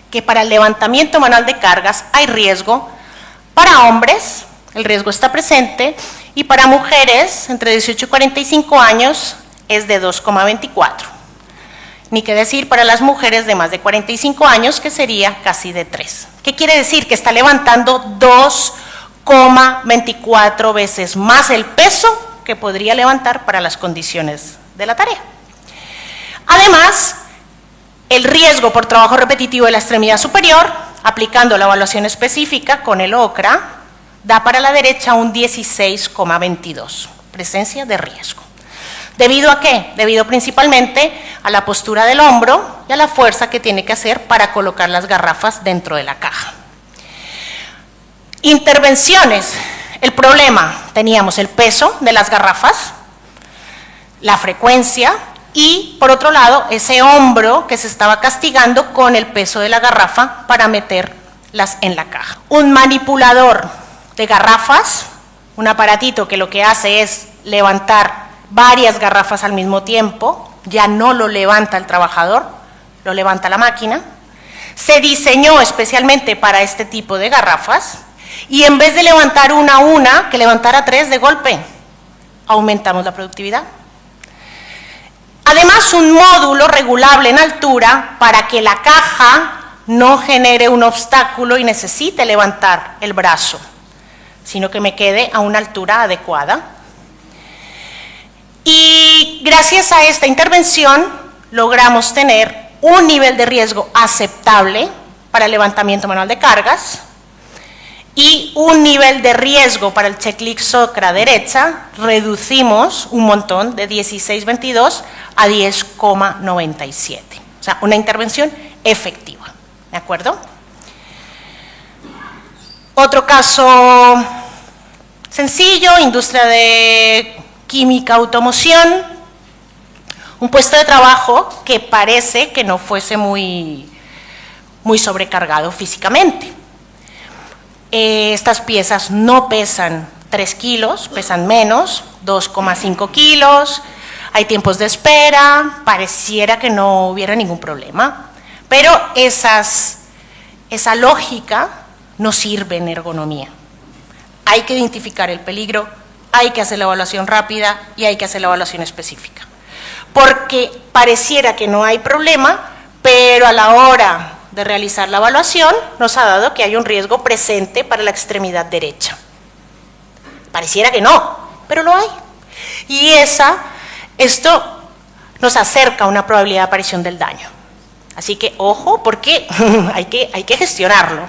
que para el levantamiento manual de cargas hay riesgo para hombres, el riesgo está presente, y para mujeres entre 18 y 45 años es de 2,24. Ni qué decir para las mujeres de más de 45 años, que sería casi de 3. ¿Qué quiere decir? Que está levantando 2,24 veces más el peso que podría levantar para las condiciones de la tarea. Además, el riesgo por trabajo repetitivo de la extremidad superior, aplicando la evaluación específica con el OCRA, da para la derecha un 16,22, presencia de riesgo. ¿Debido a qué? Debido principalmente a la postura del hombro y a la fuerza que tiene que hacer para colocar las garrafas dentro de la caja. Intervenciones. El problema, teníamos el peso de las garrafas, la frecuencia y, por otro lado, ese hombro que se estaba castigando con el peso de la garrafa para meterlas en la caja. Un manipulador de garrafas, un aparatito que lo que hace es levantar varias garrafas al mismo tiempo, ya no lo levanta el trabajador, lo levanta la máquina. Se diseñó especialmente para este tipo de garrafas y en vez de levantar una a una, que levantara 3 de golpe, aumentamos la productividad. Además, un módulo regulable en altura para que la caja no genere un obstáculo y necesite levantar el brazo, sino que me quede a una altura adecuada. Y gracias a esta intervención logramos tener un nivel de riesgo aceptable para el levantamiento manual de cargas y un nivel de riesgo para el checklist OCRA derecha, reducimos un montón de 16,22 a 10,97. O sea, una intervención efectiva, ¿de acuerdo? Otro caso sencillo, industria de química, automoción, un puesto de trabajo que parece que no fuese muy sobrecargado físicamente. Estas piezas no pesan 3 kilos, pesan menos, 2,5 kilos, hay tiempos de espera, pareciera que no hubiera ningún problema, pero esa lógica no sirve en ergonomía. Hay que identificar el peligro, hay que hacer la evaluación rápida y hay que hacer la evaluación específica. Porque pareciera que no hay problema, pero a la hora de realizar la evaluación nos ha dado que hay un riesgo presente para la extremidad derecha. Pareciera que no, pero lo hay. Y esto nos acerca a una probabilidad de aparición del daño. Así que ojo, porque hay que gestionarlo.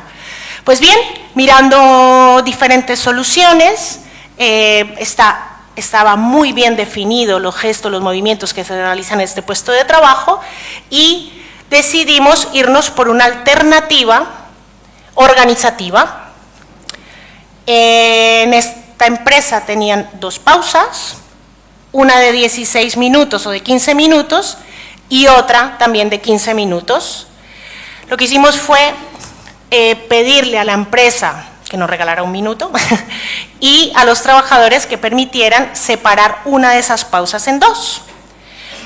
Pues bien, mirando diferentes soluciones, estaba muy bien definido los gestos, los movimientos que se realizan en este puesto de trabajo y decidimos irnos por una alternativa organizativa. En esta empresa tenían 2 pausas, una de 16 minutos o de 15 minutos y otra también de 15 minutos. Lo que hicimos fue pedirle a la empresa que nos regalara 1 minuto y a los trabajadores que permitieran separar una de esas pausas en 2.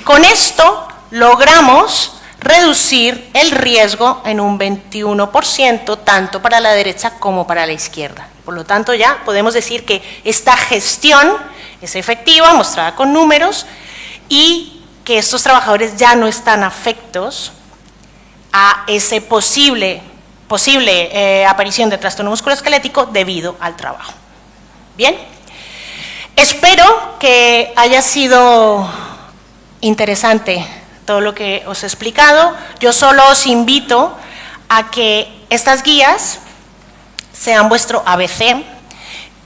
Con esto logramos reducir el riesgo en un 21%, tanto para la derecha como para la izquierda. Por lo tanto, ya podemos decir que esta gestión es efectiva, mostrada con números, y que estos trabajadores ya no están afectos a ese posible aparición de trastorno musculoesquelético debido al trabajo. Bien, espero que haya sido interesante todo lo que os he explicado. Yo solo os invito a que estas guías sean vuestro ABC,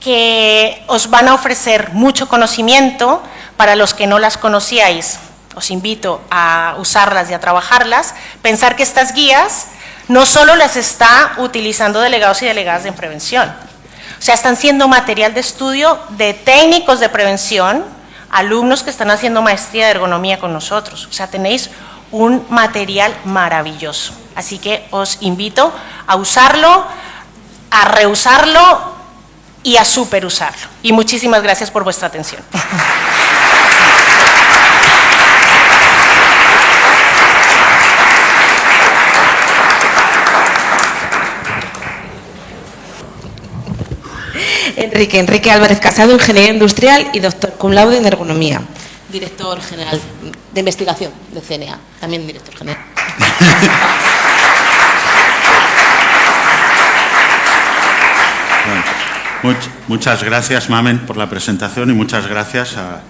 que os van a ofrecer mucho conocimiento. Para los que no las conocíais, os invito a usarlas y a trabajarlas. Pensar que estas guías no solo las está utilizando delegados y delegadas de prevención, o sea, están siendo material de estudio de técnicos de prevención, alumnos que están haciendo maestría de ergonomía con nosotros. O sea, tenéis un material maravilloso. Así que os invito a usarlo, a reusarlo y a superusarlo. Y muchísimas gracias por vuestra atención. Enrique Álvarez Casado, ingeniero industrial y doctor cum laude en ergonomía. Director general de investigación de CNA, también director general. Bueno, muchas gracias, Mamen, por la presentación, y muchas gracias a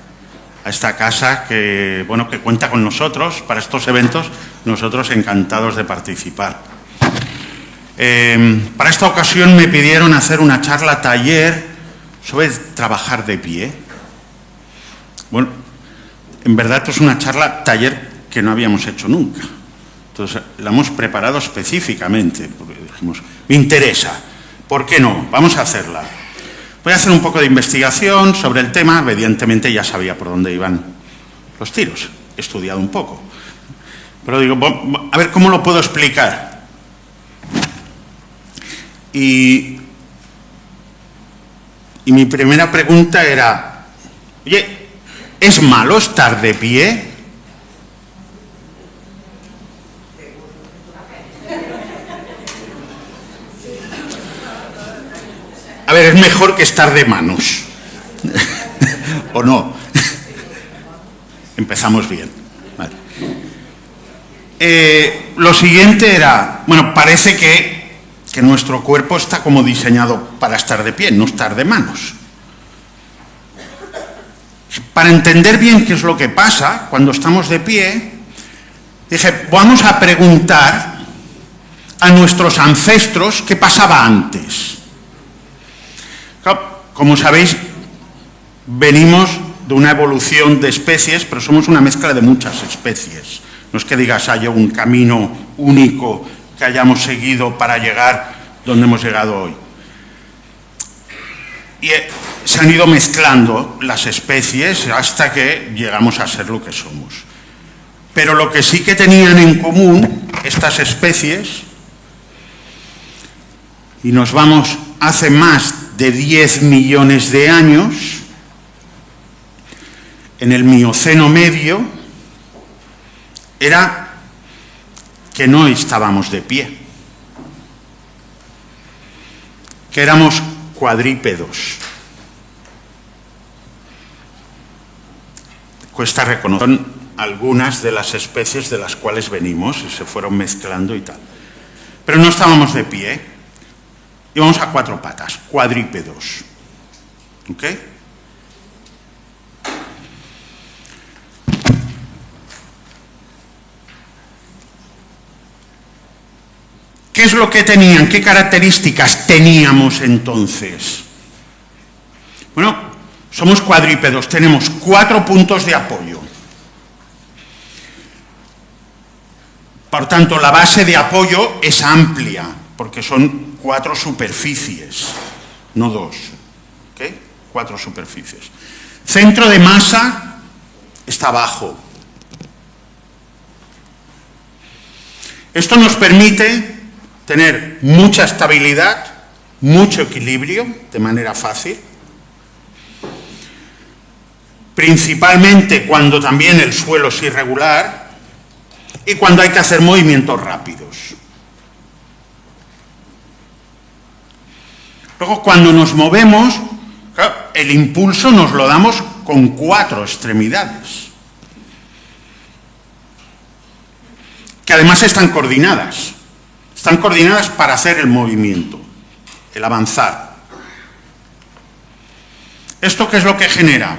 esta casa que cuenta con nosotros para estos eventos. Nosotros encantados de participar. Para esta ocasión me pidieron hacer una charla taller sobre trabajar de pie. Bueno, en verdad esto es una charla taller que no habíamos hecho nunca. Entonces la hemos preparado específicamente, porque dijimos, me interesa, ¿por qué no? Vamos a hacerla. Voy a hacer un poco de investigación sobre el tema. Evidentemente ya sabía por dónde iban los tiros, he estudiado un poco. Pero digo, a ver cómo lo puedo explicar. Y mi primera pregunta era, oye, ¿es malo estar de pie? A ver, es mejor que estar de manos. ¿O no? Empezamos bien. Vale. Lo siguiente era, bueno, parece que nuestro cuerpo está como diseñado para estar de pie, no estar de manos. Para entender bien qué es lo que pasa cuando estamos de pie, dije, vamos a preguntar a nuestros ancestros qué pasaba antes. Claro, como sabéis, venimos de una evolución de especies, pero somos una mezcla de muchas especies. No es que digas haya un camino único que hayamos seguido para llegar donde hemos llegado hoy. y se han ido mezclando las especies hasta que llegamos a ser lo que somos. Pero lo que sí que tenían en común estas especies, y nos vamos hace más de 10 millones de años, en el Mioceno medio, era que no estábamos de pie, que éramos cuadrípedos. Cuesta reconocer algunas de las especies de las cuales venimos y se fueron mezclando y tal. Pero no estábamos de pie, íbamos a 4 patas, cuadrípedos. ¿Ok? ¿Qué es lo que tenían? ¿Qué características teníamos entonces? Bueno, somos cuadrípedos, tenemos 4 puntos de apoyo. Por tanto, la base de apoyo es amplia, porque son 4 superficies, no 2. ¿Ok? 4 superficies. Centro de masa está abajo. Esto nos permite tener mucha estabilidad, mucho equilibrio, de manera fácil, principalmente cuando también el suelo es irregular y cuando hay que hacer movimientos rápidos. Luego, cuando nos movemos, claro, el impulso nos lo damos con 4 extremidades, que además están coordinadas. Están coordinadas para hacer el movimiento, el avanzar. ¿Esto qué es lo que genera?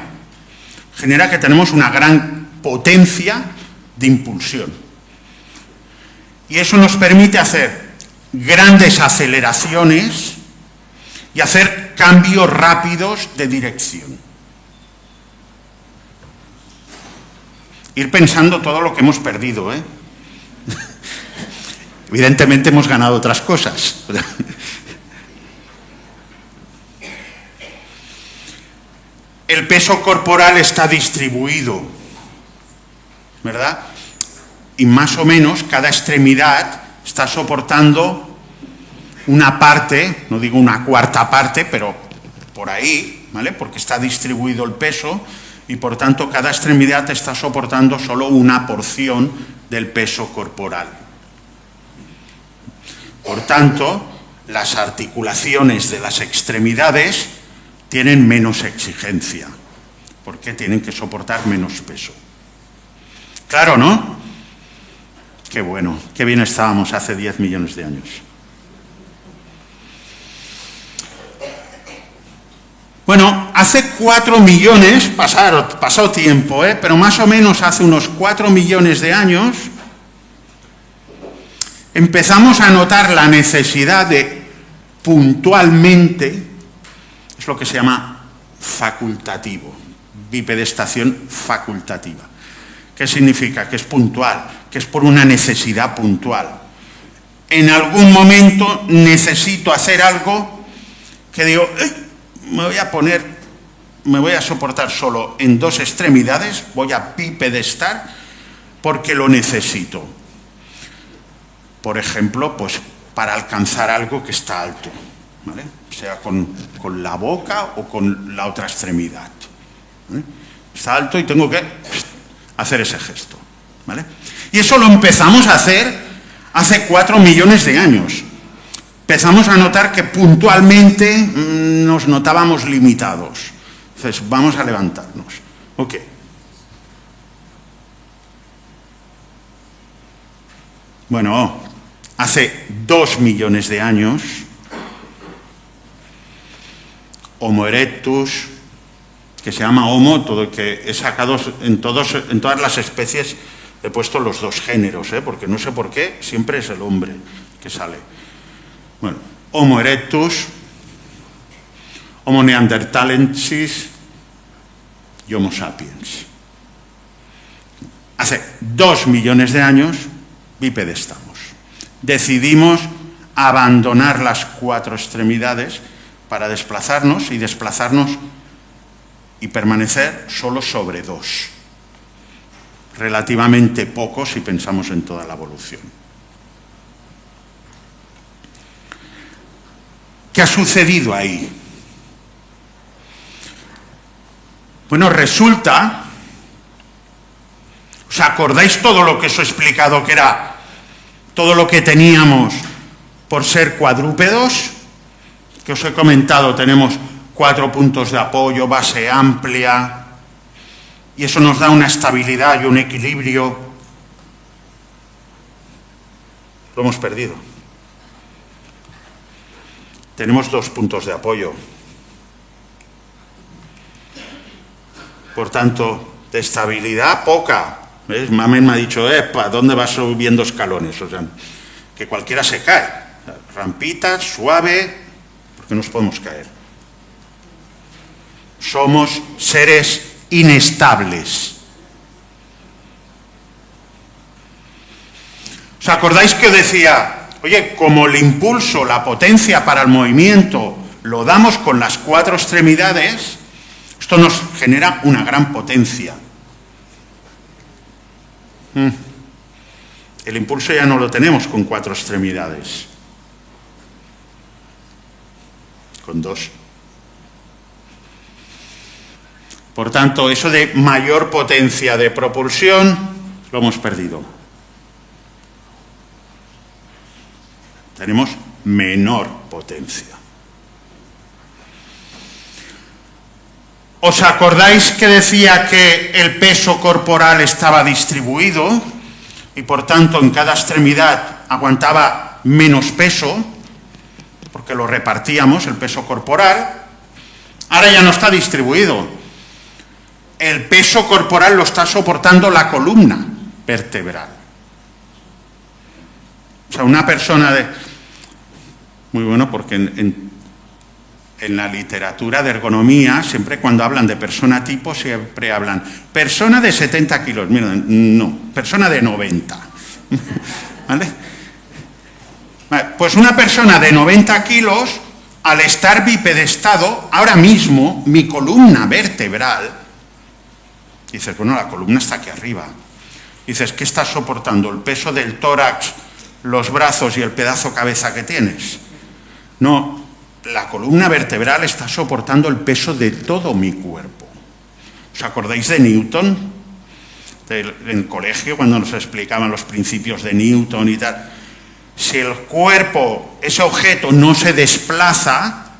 Genera que tenemos una gran potencia de impulsión. Y eso nos permite hacer grandes aceleraciones y hacer cambios rápidos de dirección. Ir pensando todo lo que hemos perdido, ¿eh? Evidentemente hemos ganado otras cosas. El peso corporal está distribuido, ¿verdad? Y más o menos cada extremidad está soportando una parte, no digo una cuarta parte, pero por ahí, ¿vale? Porque está distribuido el peso y por tanto cada extremidad está soportando solo una porción del peso corporal. Por tanto, las articulaciones de las extremidades tienen menos exigencia, porque tienen que soportar menos peso. Claro, ¿no? Qué bueno, qué bien estábamos hace 10 millones de años. Bueno, hace 4 millones, pasó tiempo, pero más o menos hace unos 4 millones de años, empezamos a notar la necesidad de puntualmente, es lo que se llama facultativo, bipedestación facultativa. ¿Qué significa? Que es puntual, que es por una necesidad puntual. En algún momento necesito hacer algo que digo, me voy a soportar solo en 2 extremidades, voy a bipedestar porque lo necesito. Por ejemplo, pues para alcanzar algo que está alto, ¿vale? Sea con la boca o con la otra extremidad, ¿vale? Está alto y tengo que hacer ese gesto, ¿vale? Y eso lo empezamos a hacer hace 4 millones de años. Empezamos a notar que puntualmente nos notábamos limitados. Entonces, vamos a levantarnos. Ok. Bueno, hace 2 millones de años, Homo erectus, que se llama Homo, todo que he sacado en todas las especies, he puesto los 2 géneros, porque no sé por qué, siempre es el hombre que sale. Bueno, Homo erectus, Homo neanderthalensis y Homo sapiens. Hace 2 millones de años bipedestamos. Decidimos abandonar las 4 extremidades para desplazarnos y permanecer solo sobre 2. Relativamente poco si pensamos en toda la evolución. ¿Qué ha sucedido ahí? Bueno, resulta, ¿os acordáis todo lo que os he explicado que era todo lo que teníamos por ser cuadrúpedos? Que os he comentado, tenemos 4 puntos de apoyo, base amplia, y eso nos da una estabilidad y un equilibrio. Lo hemos perdido. Tenemos 2 puntos de apoyo. Por tanto, de estabilidad poca. ¿Ves? Mamen me ha dicho, ¿para dónde vas subiendo escalones? O sea, que cualquiera se cae. Rampitas, suave, porque nos podemos caer. Somos seres inestables. ¿Os acordáis que os decía, oye, como el impulso, la potencia para el movimiento, lo damos con las 4 extremidades, esto nos genera una gran potencia. El impulso ya no lo tenemos con 4 extremidades, con 2. Por tanto, eso de mayor potencia de propulsión lo hemos perdido. Tenemos menor potencia. ¿Os acordáis que decía que el peso corporal estaba distribuido y por tanto en cada extremidad aguantaba menos peso, porque lo repartíamos, el peso corporal? Ahora ya no está distribuido. El peso corporal lo está soportando la columna vertebral. O sea, una persona de... Muy bueno, porque en la literatura de ergonomía, siempre cuando hablan de persona tipo, siempre hablan persona de 70 kilos. Mira, no, persona de 90. ¿Vale? Pues una persona de 90 kilos, al estar bipedestado, ahora mismo mi columna vertebral, dices, bueno, la columna está aquí arriba. Dices, ¿qué estás soportando? ¿El peso del tórax, los brazos y el pedazo cabeza que tienes? No, la columna vertebral está soportando el peso de todo mi cuerpo. ¿Os acordáis de Newton? En el colegio, cuando nos explicaban los principios de Newton y tal. Si el cuerpo, ese objeto, no se desplaza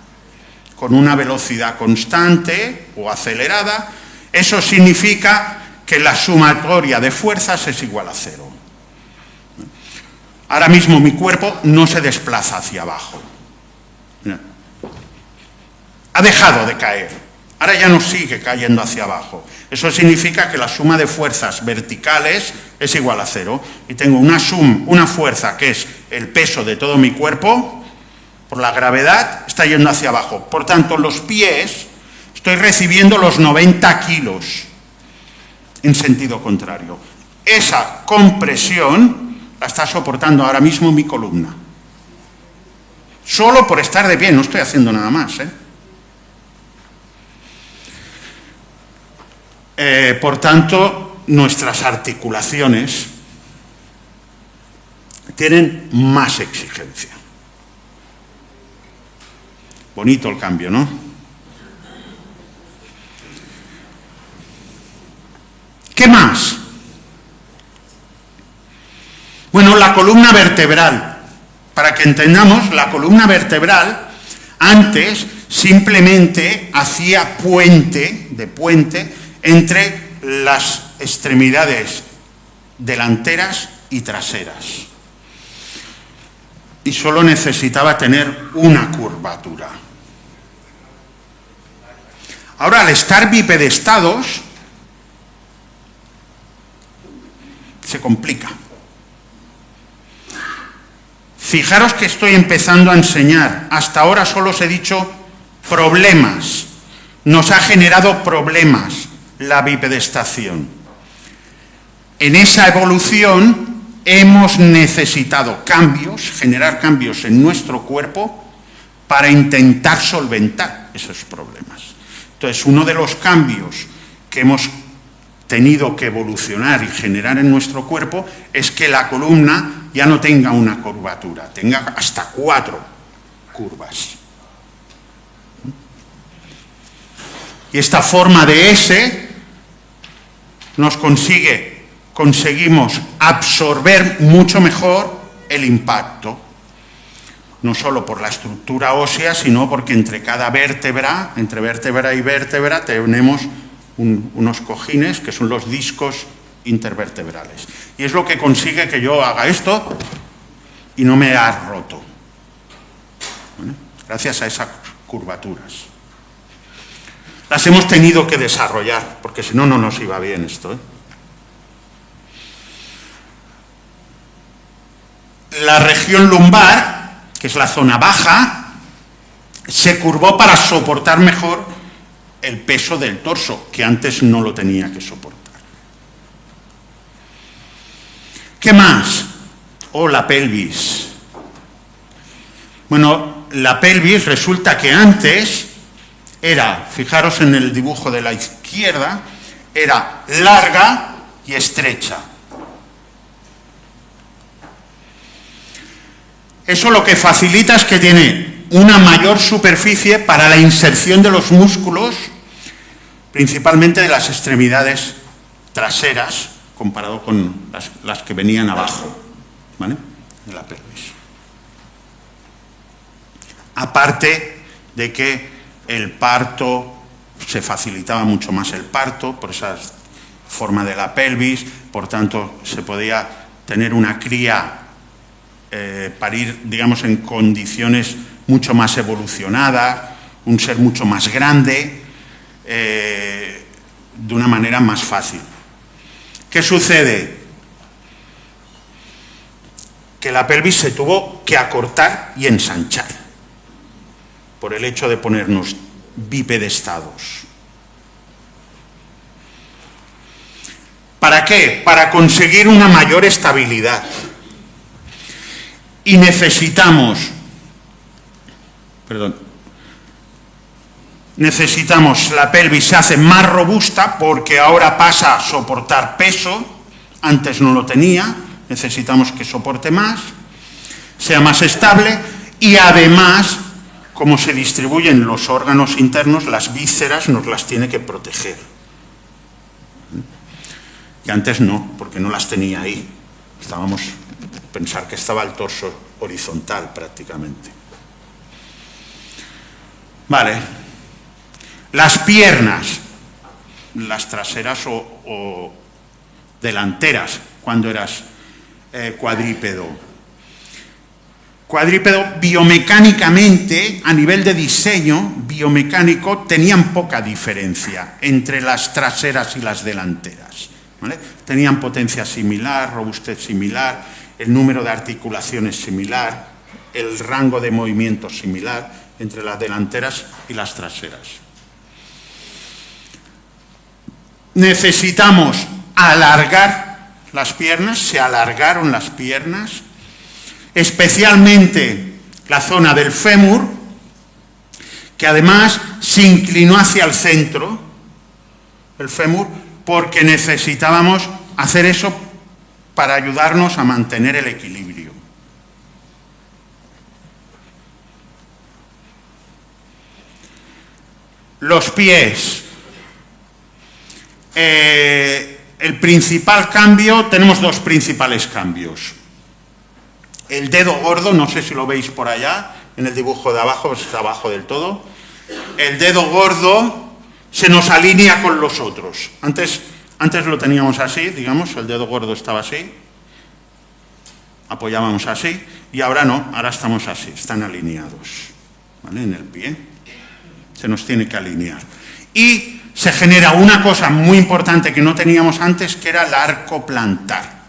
con una velocidad constante o acelerada, eso significa que la sumatoria de fuerzas es igual a 0. Ahora mismo mi cuerpo no se desplaza hacia abajo. Ha dejado de caer. Ahora ya no sigue cayendo hacia abajo. Eso significa que la suma de fuerzas verticales es igual a 0. Y tengo una fuerza que es el peso de todo mi cuerpo, por la gravedad, está yendo hacia abajo. Por tanto, los pies, estoy recibiendo los 90 kilos en sentido contrario. Esa compresión la está soportando ahora mismo mi columna. Solo por estar de pie, no estoy haciendo nada más, por tanto, nuestras articulaciones tienen más exigencia. Bonito el cambio, ¿no? ¿Qué más? Bueno, la columna vertebral. Para que entendamos, la columna vertebral antes simplemente hacía puente entre las extremidades delanteras y traseras. Y solo necesitaba tener una curvatura. Ahora, al estar bipedestados, se complica. Fijaros que estoy empezando a enseñar. Hasta ahora solo os he dicho problemas. Nos ha generado problemas la bipedestación. En esa evolución hemos necesitado cambios, generar cambios en nuestro cuerpo para intentar solventar esos problemas. Entonces, uno de los cambios que hemos tenido que evolucionar y generar en nuestro cuerpo es que la columna ya no tenga una curvatura, tenga hasta 4 curvas. Y esta forma de S conseguimos absorber mucho mejor el impacto, no solo por la estructura ósea, sino porque entre cada vértebra, entre vértebra y vértebra, tenemos unos cojines que son los discos intervertebrales. Y es lo que consigue que yo haga esto y no me ha roto. ¿Vale? Gracias a esas curvaturas. Las hemos tenido que desarrollar, porque si no, no nos iba bien esto, ¿eh? La región lumbar, que es la zona baja, se curvó para soportar mejor el peso del torso, que antes no lo tenía que soportar. ¿Qué más? La pelvis. Bueno, la pelvis resulta que antes era, fijaros en el dibujo de la izquierda, era larga y estrecha. Eso lo que facilita es que tiene una mayor superficie para la inserción de los músculos, principalmente de las extremidades traseras, comparado con las que venían abajo, ¿vale?, de la pelvis. Aparte de que el parto, se facilitaba mucho más el parto por esa forma de la pelvis, por tanto se podía tener una cría, parir, digamos, en condiciones mucho más evolucionadas, un ser mucho más grande, de una manera más fácil. ¿Qué sucede? Que la pelvis se tuvo que acortar y ensanchar por el hecho de ponernos bipedestados. ¿Para qué? Para conseguir una mayor estabilidad. Y necesitamos la pelvis se hace más robusta porque ahora pasa a soportar peso, antes no lo tenía, necesitamos que soporte más, sea más estable y además, como se distribuyen los órganos internos, las vísceras nos las tiene que proteger. Y antes no, porque no las tenía ahí. Pensar que estaba el torso horizontal prácticamente. Vale. Las piernas, las traseras o delanteras, cuando eras cuadrípedo. Cuadrípedo, biomecánicamente, a nivel de diseño biomecánico, tenían poca diferencia entre las traseras y las delanteras, ¿vale? Tenían potencia similar, robustez similar, el número de articulaciones similar, el rango de movimiento similar entre las delanteras y las traseras. Necesitamos alargar las piernas, se alargaron las piernas, especialmente la zona del fémur, que además se inclinó hacia el centro, el fémur, porque necesitábamos hacer eso para ayudarnos a mantener el equilibrio. Los pies. El principal cambio, tenemos dos principales cambios. El dedo gordo, no sé si lo veis por allá, en el dibujo de abajo, está abajo del todo. El dedo gordo se nos alinea con los otros. Antes lo teníamos así, digamos, el dedo gordo estaba así, apoyábamos así, y ahora no, ahora estamos así, están alineados, ¿vale? En el pie se nos tiene que alinear. Y se genera una cosa muy importante que no teníamos antes, que era el arco plantar.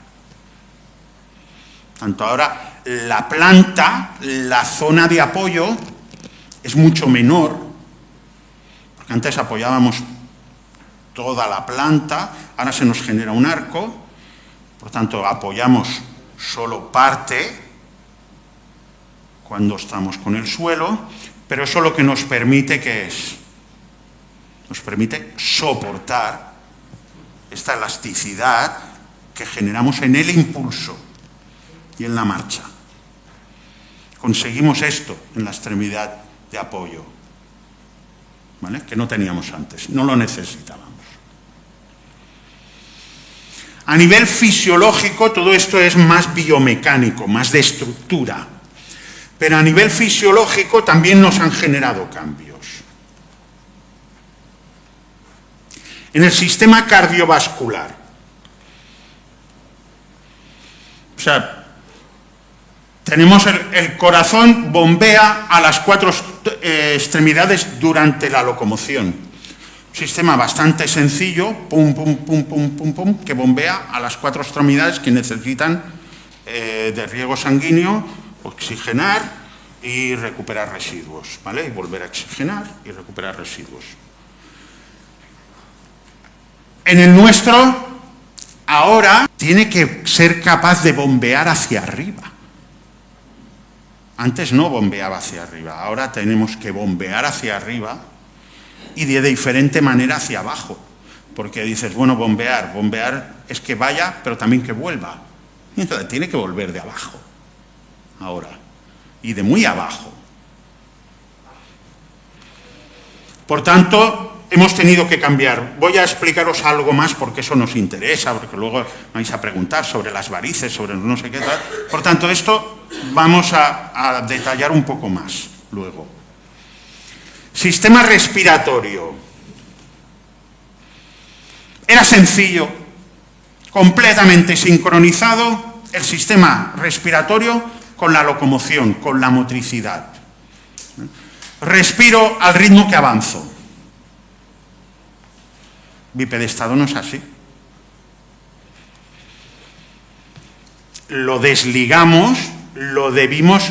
Tanto ahora la planta, la zona de apoyo, es mucho menor, porque antes apoyábamos toda la planta, ahora se nos genera un arco, por tanto apoyamos solo parte cuando estamos con el suelo, Pero eso lo que nos permite, ¿qué es? Nos permite soportar esta elasticidad que generamos en el impulso y en la marcha. Conseguimos esto en la extremidad de apoyo, ¿vale? Que no teníamos antes, no lo necesitábamos. A nivel fisiológico, todo esto es más biomecánico, más de estructura. Pero a nivel fisiológico también nos han generado cambios. En el sistema cardiovascular, o sea, tenemos el corazón bombea a las 4 extremidades durante la locomoción. Un sistema bastante sencillo, pum, pum, pum, pum, pum, pum, que bombea a las 4 extremidades que necesitan de riego sanguíneo, oxigenar y recuperar residuos, ¿vale? Y volver a oxigenar y recuperar residuos. En el nuestro, ahora, tiene que ser capaz de bombear hacia arriba. Antes no bombeaba hacia arriba, ahora tenemos que bombear hacia arriba y de diferente manera hacia abajo. Porque dices, bueno, bombear es que vaya, pero también que vuelva. Tiene que volver de abajo, ahora, y de muy abajo. Por tanto, hemos tenido que cambiar. Voy a explicaros algo más porque eso nos interesa, porque luego vais a preguntar sobre las varices, sobre no sé qué tal. Por tanto, esto vamos a detallar un poco más luego. Sistema respiratorio. Era sencillo, completamente sincronizado el sistema respiratorio con la locomoción, con la motricidad. Respiro al ritmo que avanzo. Bipedestado no es así. Lo desligamos, lo debimos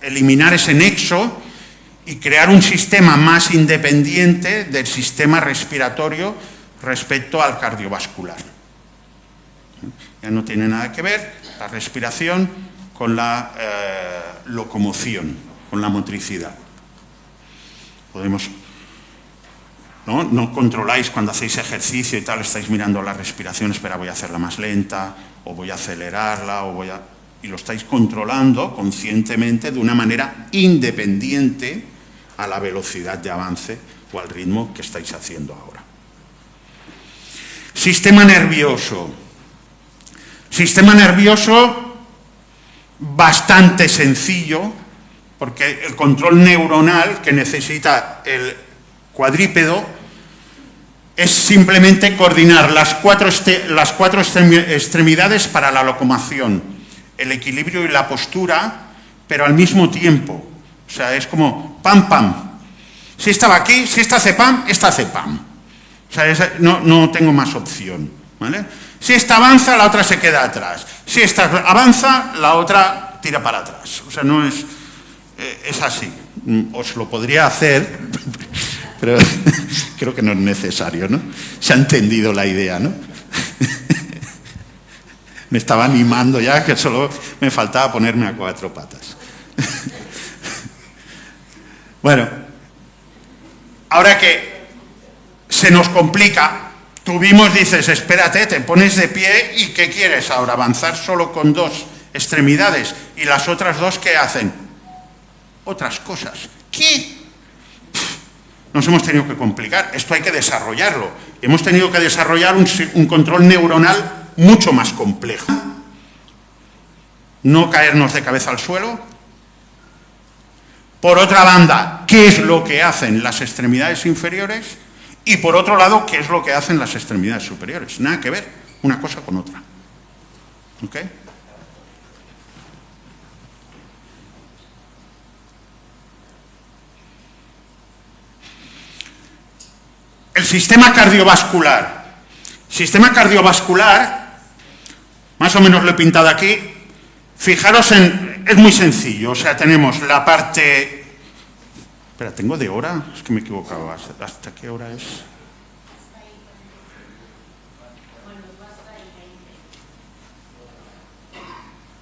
eliminar ese nexo y crear un sistema más independiente del sistema respiratorio respecto al cardiovascular. Ya no tiene nada que ver la respiración con la locomoción, con la motricidad. Podemos... No controláis cuando hacéis ejercicio y tal, estáis mirando la respiración, espera, voy a hacerla más lenta, o voy a acelerarla, y lo estáis controlando conscientemente de una manera independiente a la velocidad de avance o al ritmo que estáis haciendo ahora. Sistema nervioso. Sistema nervioso bastante sencillo, porque el control neuronal que necesita el cuadrípedo es simplemente coordinar las cuatro extremidades para la locomoción, el equilibrio y la postura, pero al mismo tiempo. O sea, es como pam, pam. Si esta va aquí, si esta hace pam, esta hace pam. O sea, no tengo más opción, ¿vale? Si esta avanza, la otra se queda atrás. Si esta avanza, la otra tira para atrás. O sea, no es... es así. Os lo podría hacer... pero creo que no es necesario, ¿no? Se ha entendido la idea, ¿no? Me estaba animando ya, que solo me faltaba ponerme a 4 patas. Bueno, ahora que se nos complica, dices, espérate, te pones de pie y ¿qué quieres ahora? ¿Avanzar solo con 2 extremidades? ¿Y las otras 2 qué hacen? Otras cosas. ¿Qué? Nos hemos tenido que complicar, esto hay que desarrollarlo. Hemos tenido que desarrollar un control neuronal mucho más complejo. No caernos de cabeza al suelo. Por otra banda, ¿qué es lo que hacen las extremidades inferiores? Y por otro lado, ¿qué es lo que hacen las extremidades superiores? Nada que ver una cosa con otra. ¿Ok? El sistema cardiovascular. Sistema cardiovascular, más o menos lo he pintado aquí. Fijaros es muy sencillo, o sea, tenemos la parte... Espera, ¿tengo de hora? Es que me he equivocado. ¿Hasta qué hora es?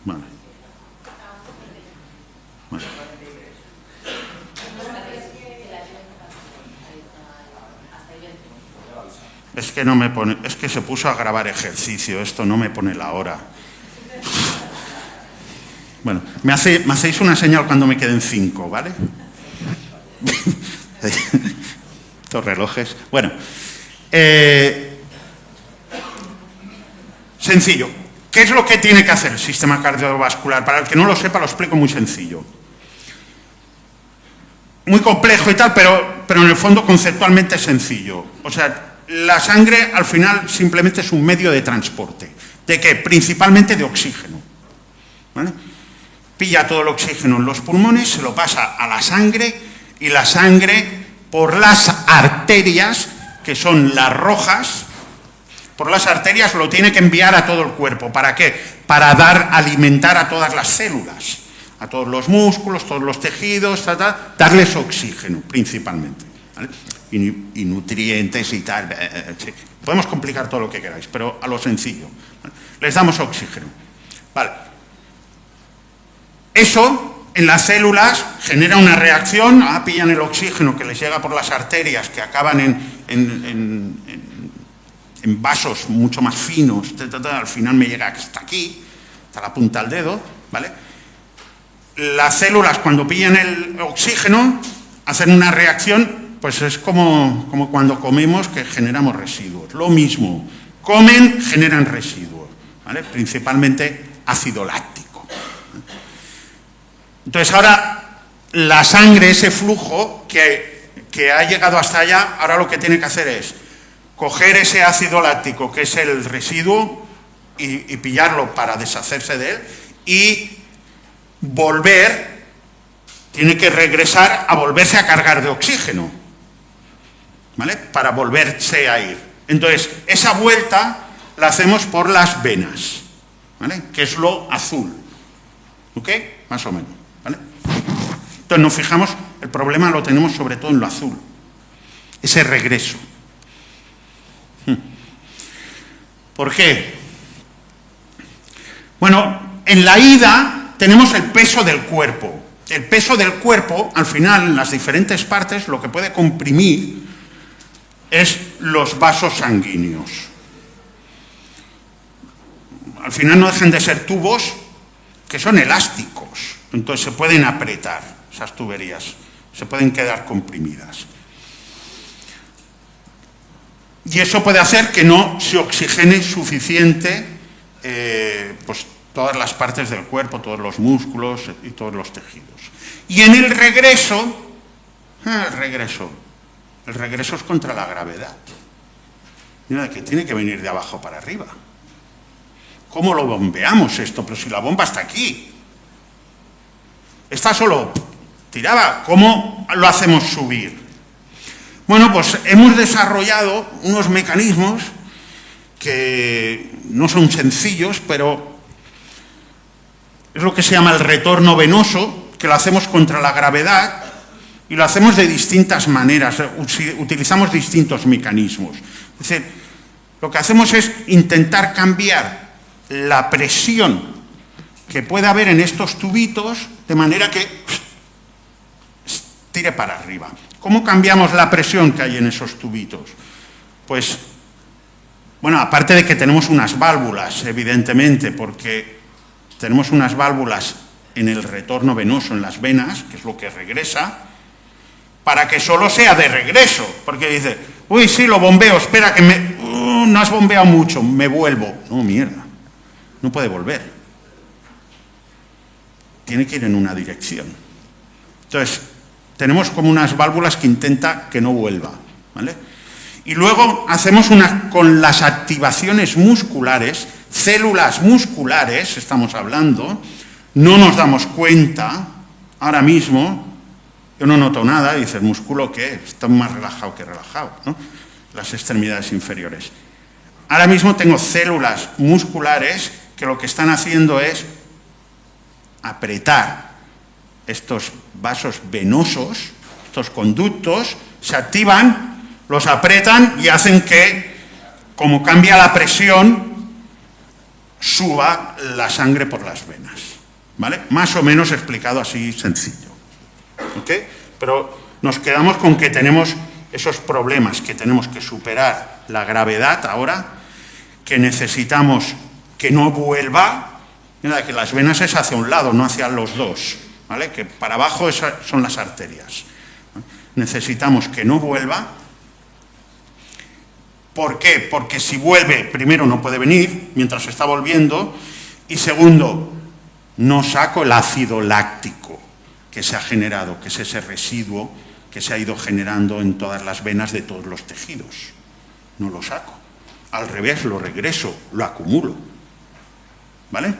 Vale. Es que no me pone, es que se puso a grabar ejercicio, esto no me pone la hora. Bueno, me hacéis una señal cuando me queden 5, ¿vale? Estos relojes. Bueno, sencillo. ¿Qué es lo que tiene que hacer el sistema cardiovascular? Para el que no lo sepa, lo explico muy sencillo. Muy complejo y tal, pero en el fondo conceptualmente es sencillo. O sea, la sangre al final simplemente es un medio de transporte. ¿De qué? Principalmente de oxígeno. ¿Vale? Pilla todo el oxígeno en los pulmones, se lo pasa a la sangre y la sangre por las arterias, que son las rojas, por las arterias lo tiene que enviar a todo el cuerpo. ¿Para qué? Para alimentar a todas las células, a todos los músculos, todos los tejidos, darles oxígeno principalmente, ¿vale? Y nutrientes y tal. Sí. Podemos complicar todo lo que queráis, pero a lo sencillo, ¿vale? Les damos oxígeno. Vale. Eso en las células genera una reacción, pillan el oxígeno que les llega por las arterias, que acaban en vasos mucho más finos, al final me llega hasta aquí, hasta la punta del dedo, ¿vale? Las células cuando pillan el oxígeno hacen una reacción, pues es como cuando comemos, que generamos residuos. Lo mismo, comen, generan residuos, ¿vale? Principalmente ácido láctico. Entonces ahora la sangre, ese flujo que ha llegado hasta allá, ahora lo que tiene que hacer es coger ese ácido láctico, que es el residuo, y pillarlo para deshacerse de él, y volver, tiene que regresar a volverse a cargar de oxígeno, ¿vale? Para volverse a ir. Entonces, esa vuelta la hacemos por las venas, ¿vale? Que es lo azul, ¿ok? Más o menos, ¿vale? Entonces nos fijamos, el problema lo tenemos sobre todo en lo azul, ese regreso. ¿Por qué? Bueno, en la ida tenemos el peso del cuerpo. El peso del cuerpo, al final, en las diferentes partes, lo que puede comprimir es los vasos sanguíneos. Al final no dejan de ser tubos que son elásticos, entonces se pueden apretar, esas tuberías, se pueden quedar comprimidas. Y eso puede hacer que no se oxigene suficiente pues todas las partes del cuerpo, todos los músculos y todos los tejidos. Y en el regreso, el regreso es contra la gravedad. Mira, que tiene que venir de abajo para arriba. ¿Cómo lo bombeamos esto? Pero si la bomba está aquí. Está solo tirada. ¿Cómo lo hacemos subir? Bueno, pues hemos desarrollado unos mecanismos que no son sencillos, pero es lo que se llama el retorno venoso, que lo hacemos contra la gravedad y lo hacemos de distintas maneras, utilizamos distintos mecanismos. Es decir, lo que hacemos es intentar cambiar la presión que pueda haber en estos tubitos de manera que tire para arriba. ¿Cómo cambiamos la presión que hay en esos tubitos? Pues, bueno, aparte de que tenemos unas válvulas, evidentemente, porque tenemos unas válvulas en el retorno venoso, en las venas, que es lo que regresa, para que solo sea de regreso, porque dice, uy, sí, lo bombeo, espera que no has bombeado mucho, me vuelvo. No, mierda, no puede volver. Tiene que ir en una dirección. Entonces, tenemos como unas válvulas que intenta que no vuelva, ¿vale? Y luego hacemos con las activaciones musculares, células musculares, estamos hablando, no nos damos cuenta, ahora mismo, yo no noto nada, dice, ¿el músculo qué? Está más relajado que relajado, ¿no? Las extremidades inferiores. Ahora mismo tengo células musculares que lo que están haciendo es apretar estos vasos venosos, estos conductos, se activan, los apretan y hacen que, como cambia la presión, suba la sangre por las venas, ¿vale? Más o menos explicado así sencillo, ¿ok? Pero nos quedamos con que tenemos esos problemas que tenemos que superar, la gravedad ahora, que necesitamos que no vuelva, mira, que las venas es hacia un lado, no hacia los dos, ¿vale? Que para abajo son las arterias. Necesitamos que no vuelva. ¿Por qué? Porque si vuelve, primero no puede venir mientras está volviendo, y segundo, no saco el ácido láctico que se ha generado, que es ese residuo que se ha ido generando en todas las venas de todos los tejidos. No lo saco. Al revés, lo regreso, lo acumulo. ¿Vale?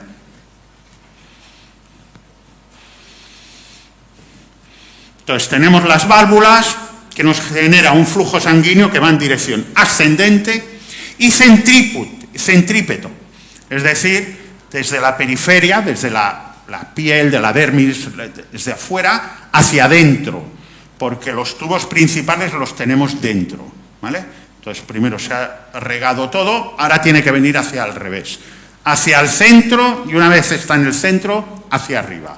Entonces tenemos las válvulas que nos genera un flujo sanguíneo que va en dirección ascendente y centrípeto. Es decir, desde la periferia, desde la piel, de la dermis, desde afuera hacia adentro, porque los tubos principales los tenemos dentro, ¿vale? Entonces primero se ha regado todo, ahora tiene que venir hacia al revés, hacia el centro, y una vez está en el centro, hacia arriba.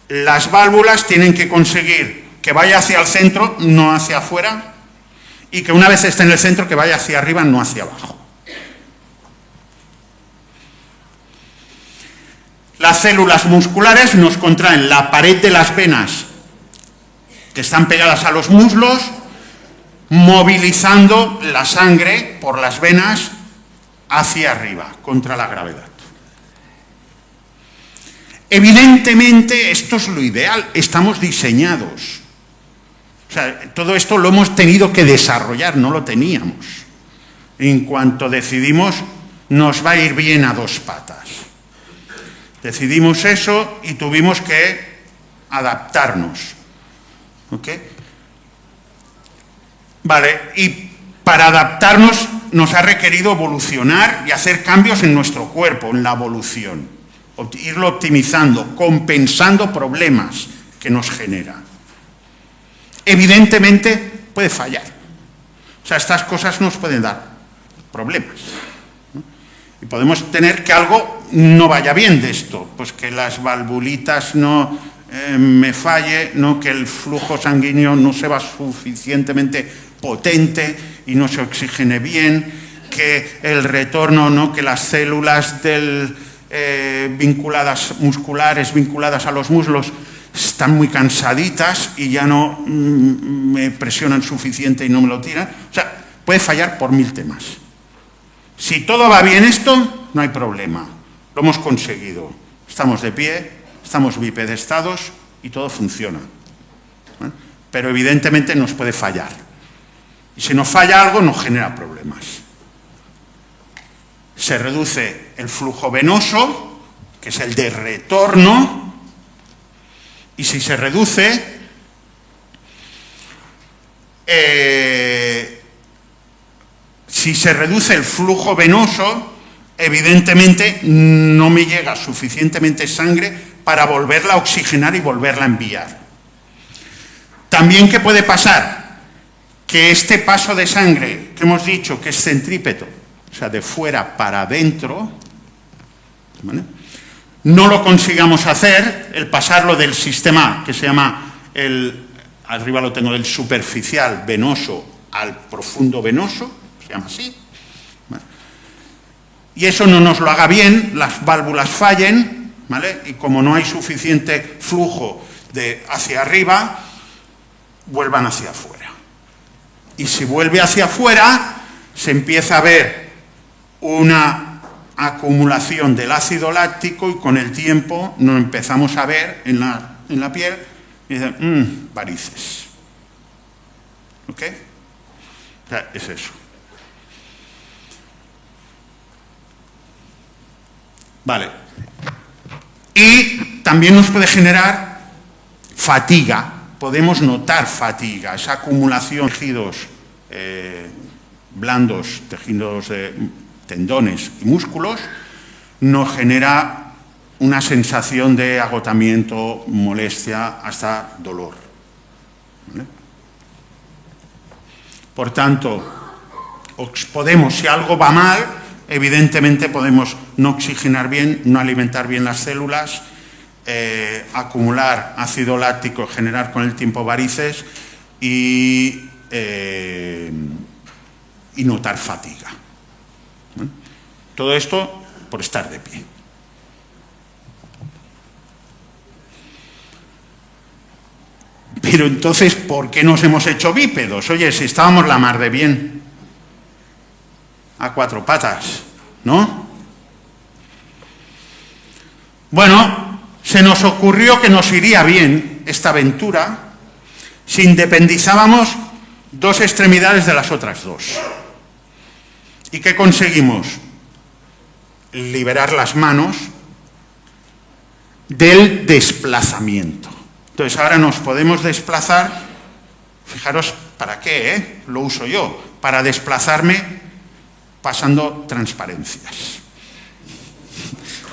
Las válvulas tienen que conseguir que vaya hacia el centro, no hacia afuera, y que una vez esté en el centro, que vaya hacia arriba, no hacia abajo. Las células musculares nos contraen la pared de las venas que están pegadas a los muslos, movilizando la sangre por las venas hacia arriba, contra la gravedad. Evidentemente, esto es lo ideal, estamos diseñados. O sea, todo esto lo hemos tenido que desarrollar, no lo teníamos. En cuanto decidimos, nos va a ir bien a dos patas. Decidimos eso y tuvimos que adaptarnos. ¿Ok? Vale, y para adaptarnos nos ha requerido evolucionar y hacer cambios en nuestro cuerpo, en la evolución. Irlo optimizando, compensando problemas que nos genera. Evidentemente puede fallar. O sea, estas cosas nos pueden dar problemas, ¿no? Y podemos tener que algo no vaya bien de esto, pues que las valvulitas no me falle, no, que el flujo sanguíneo no sea suficientemente potente y no se oxigene bien, que el retorno, no, que las células musculares vinculadas a los muslos están muy cansaditas y ya no me presionan suficiente y no me lo tiran. O sea, puede fallar por 1000 temas. Si todo va bien esto, no hay problema. Lo hemos conseguido. Estamos de pie, estamos bipedestados y todo funciona. ¿Vale? Pero evidentemente nos puede fallar. Y si nos falla algo, nos genera problemas. Se reduce el flujo venoso, que es el de retorno, y si se reduce, el flujo venoso, evidentemente no me llega suficientemente sangre para volverla a oxigenar y volverla a enviar. También, ¿qué puede pasar? Que este paso de sangre, que hemos dicho que es centrípeto, o sea, de fuera para adentro, ¿vale?, no lo consigamos hacer, el pasarlo del sistema que se llama, arriba lo tengo, del superficial venoso al profundo venoso, se llama así, ¿vale?, y eso no nos lo haga bien, las válvulas fallen, ¿vale?, y como no hay suficiente flujo hacia arriba, vuelvan hacia afuera. Y si vuelve hacia afuera, se empieza a ver una acumulación del ácido láctico y con el tiempo nos empezamos a ver en la piel y dicen, varices. ¿Ok? O sea, es eso. Vale. Y también nos puede generar fatiga. Podemos notar fatiga, esa acumulación de tejidos blandos, tejidos tendones y músculos, nos genera una sensación de agotamiento, molestia, hasta dolor. ¿Vale? Por tanto, si algo va mal, evidentemente podemos no oxigenar bien, no alimentar bien las células, acumular ácido láctico, generar con el tiempo varices y y notar fatiga. Todo esto por estar de pie. Pero entonces, ¿por qué nos hemos hecho bípedos? Oye, si estábamos la mar de bien a 4 patas, ¿no? Bueno, se nos ocurrió que nos iría bien esta aventura si independizábamos 2 extremidades de las otras 2. ¿Y qué conseguimos? Liberar las manos del desplazamiento. Entonces ahora nos podemos desplazar, fijaros para qué, lo uso yo, para desplazarme pasando transparencias.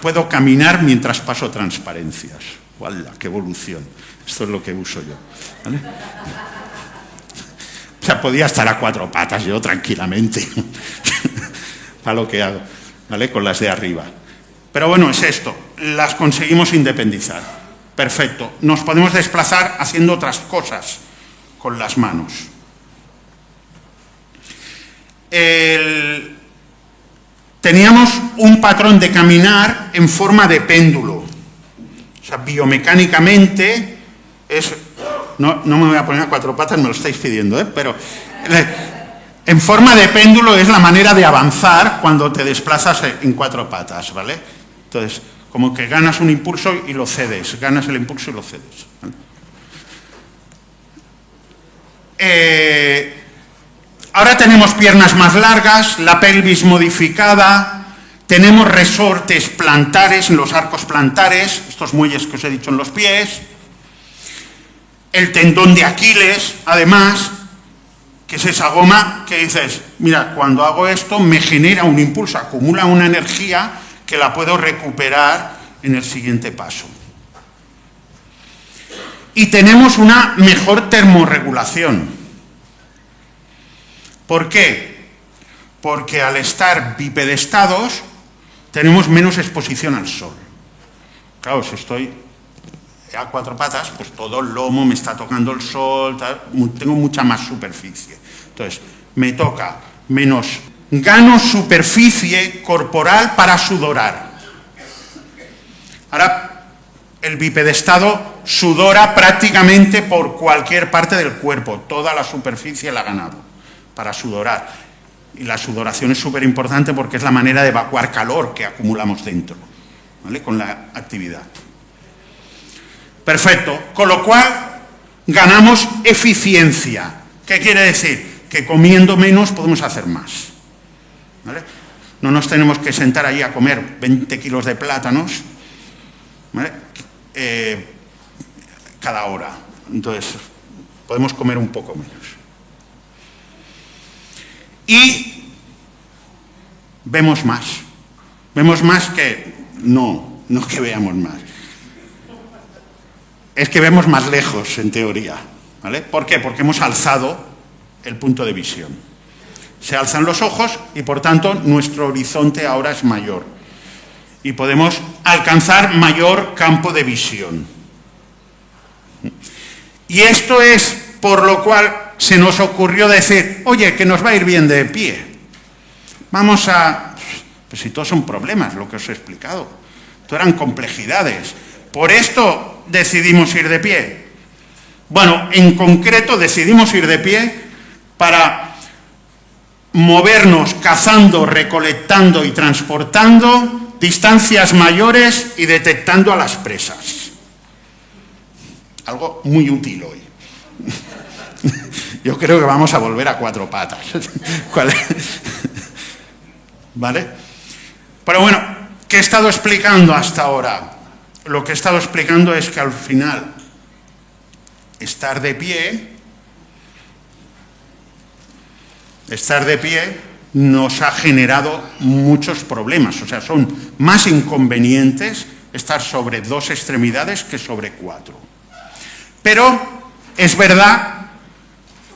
Puedo caminar mientras paso transparencias. ¡Uala, qué evolución! Esto es lo que uso yo, ¿vale? O sea, podía estar a 4 patas yo tranquilamente para lo que hago, ¿vale? Con las de arriba. Pero bueno, es esto, las conseguimos independizar. Perfecto, nos podemos desplazar haciendo otras cosas con las manos. Teníamos un patrón de caminar en forma de péndulo. O sea, biomecánicamente es... No me voy a poner a 4 patas, me lo estáis pidiendo, pero en forma de péndulo es la manera de avanzar cuando te desplazas en 4 patas, ¿vale? Entonces, como que ganas un impulso y lo cedes, ganas el impulso y lo cedes, ¿vale? Ahora tenemos piernas más largas, la pelvis modificada, tenemos resortes plantares en los arcos plantares, estos muelles que os he dicho en los pies, el tendón de Aquiles, además, que es esa goma que dices, mira, cuando hago esto me genera un impulso, acumula una energía que la puedo recuperar en el siguiente paso. Y tenemos una mejor termorregulación. ¿Por qué? Porque al estar bipedestados tenemos menos exposición al sol. Claro, si estoy a 4 patas, pues todo el lomo me está tocando el sol, tengo mucha más superficie. Entonces, me toca menos, gano superficie corporal para sudorar. Ahora, el bipedestado sudora prácticamente por cualquier parte del cuerpo, toda la superficie la ha ganado para sudorar. Y la sudoración es súper importante porque es la manera de evacuar calor que acumulamos dentro, ¿vale? Con la actividad. Perfecto, con lo cual ganamos eficiencia. ¿Qué quiere decir? Que comiendo menos podemos hacer más, ¿vale? No nos tenemos que sentar ahí a comer 20 kilos de plátanos, ¿vale? Cada hora. Entonces, podemos comer un poco menos. Y vemos más. Vemos más que... No que veamos más. Es que vemos más lejos, en teoría, ¿vale? ¿Por qué? Porque hemos alzado el punto de visión. Se alzan los ojos y, por tanto, nuestro horizonte ahora es mayor. Y podemos alcanzar mayor campo de visión. Y esto es por lo cual se nos ocurrió decir, oye, que nos va a ir bien de pie. Vamos a... Pues si todos son problemas, lo que os he explicado. Todo eran complejidades. Por esto decidimos ir de pie. Bueno, en concreto decidimos ir de pie para movernos cazando, recolectando y transportando distancias mayores y detectando a las presas. Algo muy útil hoy. Yo creo que vamos a volver a 4 patas. ¿Vale? Pero bueno, ¿qué he estado explicando hasta ahora? Lo que he estado explicando es que al final estar de pie nos ha generado muchos problemas. O sea, son más inconvenientes estar sobre 2 extremidades que sobre 4. Pero es verdad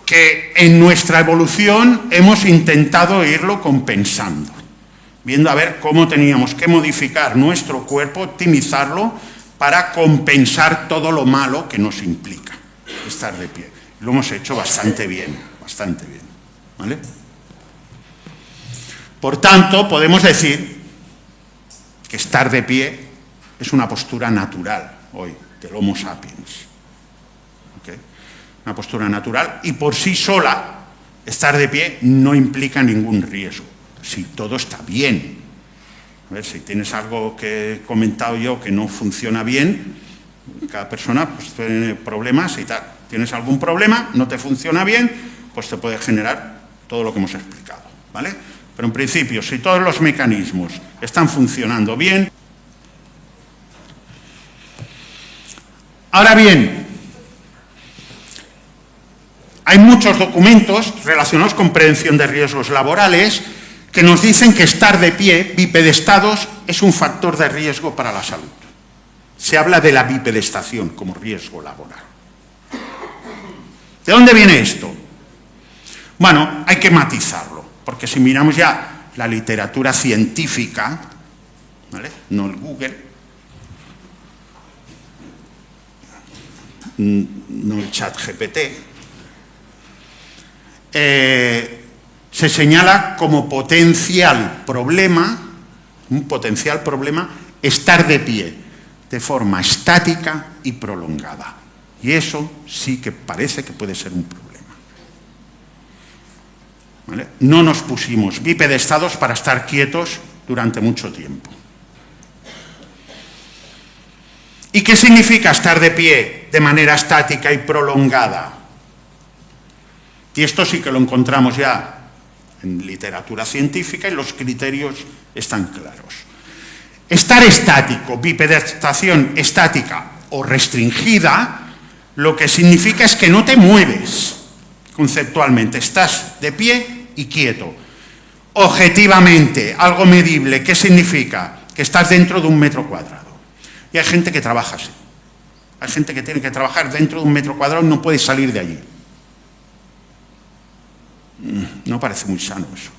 que en nuestra evolución hemos intentado irlo compensando, viendo a ver cómo teníamos que modificar nuestro cuerpo, optimizarlo, para compensar todo lo malo que nos implica estar de pie. Lo hemos hecho bastante bien, bastante bien, ¿vale? Por tanto, podemos decir que estar de pie es una postura natural hoy del Homo sapiens. ¿Okay? Una postura natural y por sí sola, estar de pie no implica ningún riesgo, si todo está bien. A ver, si tienes algo que he comentado yo que no funciona bien, cada persona pues, tiene problemas y tal. Tienes algún problema, no te funciona bien, pues te puede generar todo lo que hemos explicado, ¿vale? Pero en principio, si todos los mecanismos están funcionando bien... Ahora bien, hay muchos documentos relacionados con prevención de riesgos laborales que nos dicen que estar de pie, bipedestados, es un factor de riesgo para la salud. Se habla de la bipedestación como riesgo laboral. ¿De dónde viene esto? Bueno, hay que matizarlo, porque si miramos ya la literatura científica, ¿vale? No el Google, no el ChatGPT, se señala como potencial problema, un potencial problema, estar de pie de forma estática y prolongada. Y eso sí que parece que puede ser un problema. ¿Vale? No nos pusimos bipedestados para estar quietos durante mucho tiempo. ¿Y qué significa estar de pie de manera estática y prolongada? Y esto sí que lo encontramos ya en literatura científica y los criterios están claros. Estar estático, bipedestación estática o restringida, lo que significa es que no te mueves conceptualmente, estás de pie y quieto. Objetivamente, algo medible, ¿qué significa? Que estás dentro de 1 metro cuadrado. Y hay gente que trabaja así. Hay gente que tiene que trabajar dentro de 1 metro cuadrado y no puede salir de allí. No parece muy sano eso.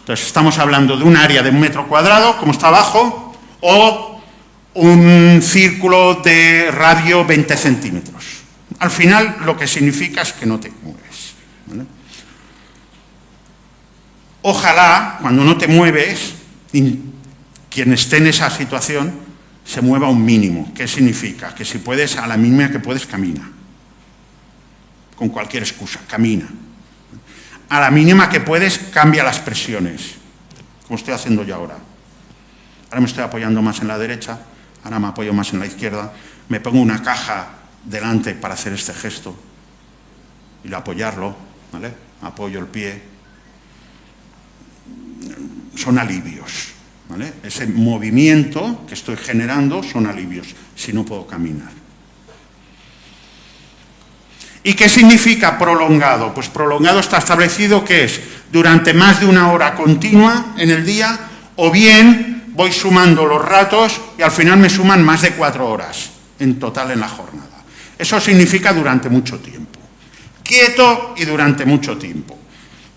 Entonces, estamos hablando de un área de 1 metro cuadrado, como está abajo, o un círculo de radio 20 centímetros. Al final, lo que significa es que no te mueves. ¿Vale? Ojalá, cuando no te mueves, quien esté en esa situación se mueva un mínimo. ¿Qué significa? Que si puedes, a la mínima que puedes, camina. Con cualquier excusa, camina. A la mínima que puedes, cambia las presiones, como estoy haciendo yo ahora. Ahora me estoy apoyando más en la derecha, ahora me apoyo más en la izquierda, me pongo una caja delante para hacer este gesto y apoyarlo, ¿vale? Apoyo el pie. Son alivios, ¿vale? Ese movimiento que estoy generando son alivios, si no puedo caminar. ¿Y qué significa prolongado? Pues prolongado está establecido que es durante más de 1 hora continua en el día, o bien voy sumando los ratos y al final me suman más de 4 horas en total en la jornada. Eso significa durante mucho tiempo. Quieto y durante mucho tiempo.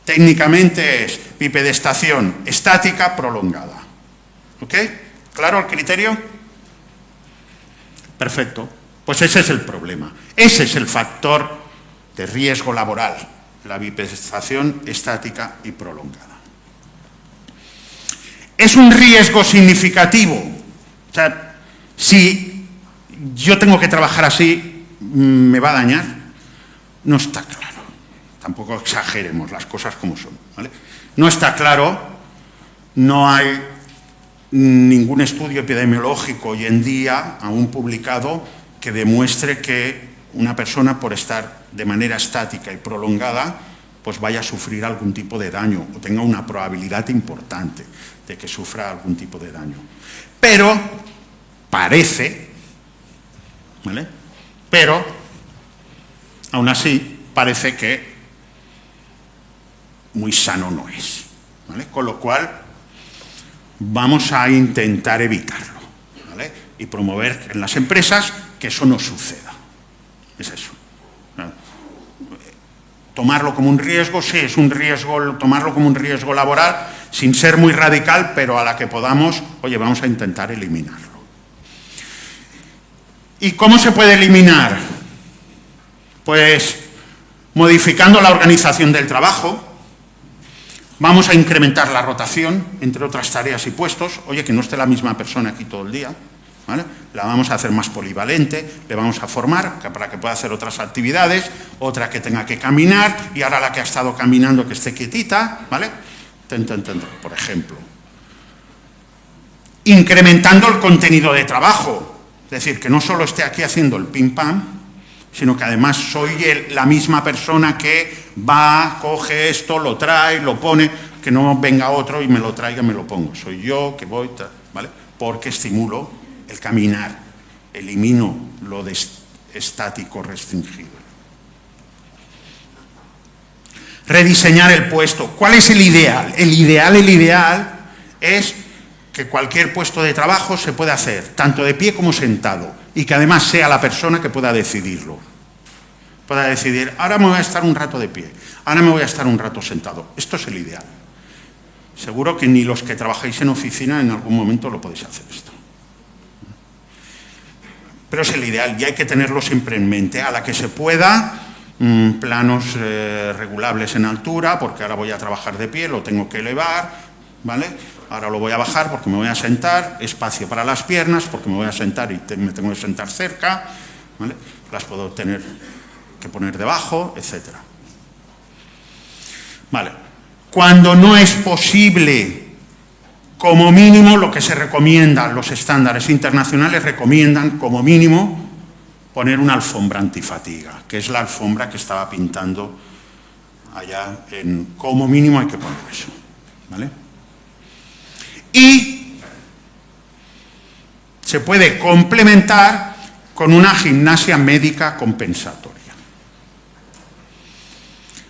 Técnicamente es bipedestación estática prolongada. ¿Ok? ¿Claro el criterio? Perfecto. Pues ese es el problema. Ese es el factor de riesgo laboral, la bipedestación estática y prolongada. Es un riesgo significativo. O sea, si yo tengo que trabajar así, ¿me va a dañar? No está claro. Tampoco exageremos las cosas como son, ¿vale? No está claro, no hay ningún estudio epidemiológico hoy en día, aún publicado, que demuestre que una persona, por estar de manera estática y prolongada, pues vaya a sufrir algún tipo de daño o tenga una probabilidad importante de que sufra algún tipo de daño. Pero parece, ¿vale? Pero, aún así, parece que muy sano no es, ¿vale? Con lo cual, vamos a intentar evitarlo, ¿vale? Y promover en las empresas que eso no suceda. Es eso. Tomarlo como un riesgo, sí, es un riesgo, tomarlo como un riesgo laboral, sin ser muy radical, pero a la que podamos, oye, vamos a intentar eliminarlo. ¿Y cómo se puede eliminar? Pues modificando la organización del trabajo, vamos a incrementar la rotación entre otras tareas y puestos. Oye, que no esté la misma persona aquí todo el día, ¿vale? La vamos a hacer más polivalente, le vamos a formar para que pueda hacer otras actividades, otra que tenga que caminar y ahora la que ha estado caminando que esté quietita, ¿vale? Por ejemplo. Incrementando el contenido de trabajo, es decir, que no solo esté aquí haciendo el pim pam, sino que además soy la misma persona que va, coge esto, lo trae, lo pone, que no venga otro y me lo traiga y me lo pongo. Soy yo que voy, ¿vale? Porque estimulo el caminar, elimino lo de estático restringido. Rediseñar el puesto. ¿Cuál es el ideal? El ideal es que cualquier puesto de trabajo se pueda hacer, tanto de pie como sentado, y que además sea la persona que pueda decidirlo. Pueda decidir, ahora me voy a estar un rato de pie, ahora me voy a estar un rato sentado. Esto es el ideal. Seguro que ni los que trabajáis en oficina en algún momento lo podéis hacer esto. Pero es el ideal y hay que tenerlo siempre en mente. A la que se pueda, planos regulables en altura, porque ahora voy a trabajar de pie, lo tengo que elevar, ¿vale? Ahora lo voy a bajar porque me voy a sentar, espacio para las piernas porque me voy a sentar y me tengo que sentar cerca, ¿vale? Las puedo tener que poner debajo, etc. Vale. Cuando no es posible, como mínimo lo que se recomienda, los estándares internacionales recomiendan como mínimo poner una alfombra antifatiga, que es la alfombra que estaba pintando allá, como mínimo hay que poner eso, ¿vale? Y se puede complementar con una gimnasia médica compensatoria.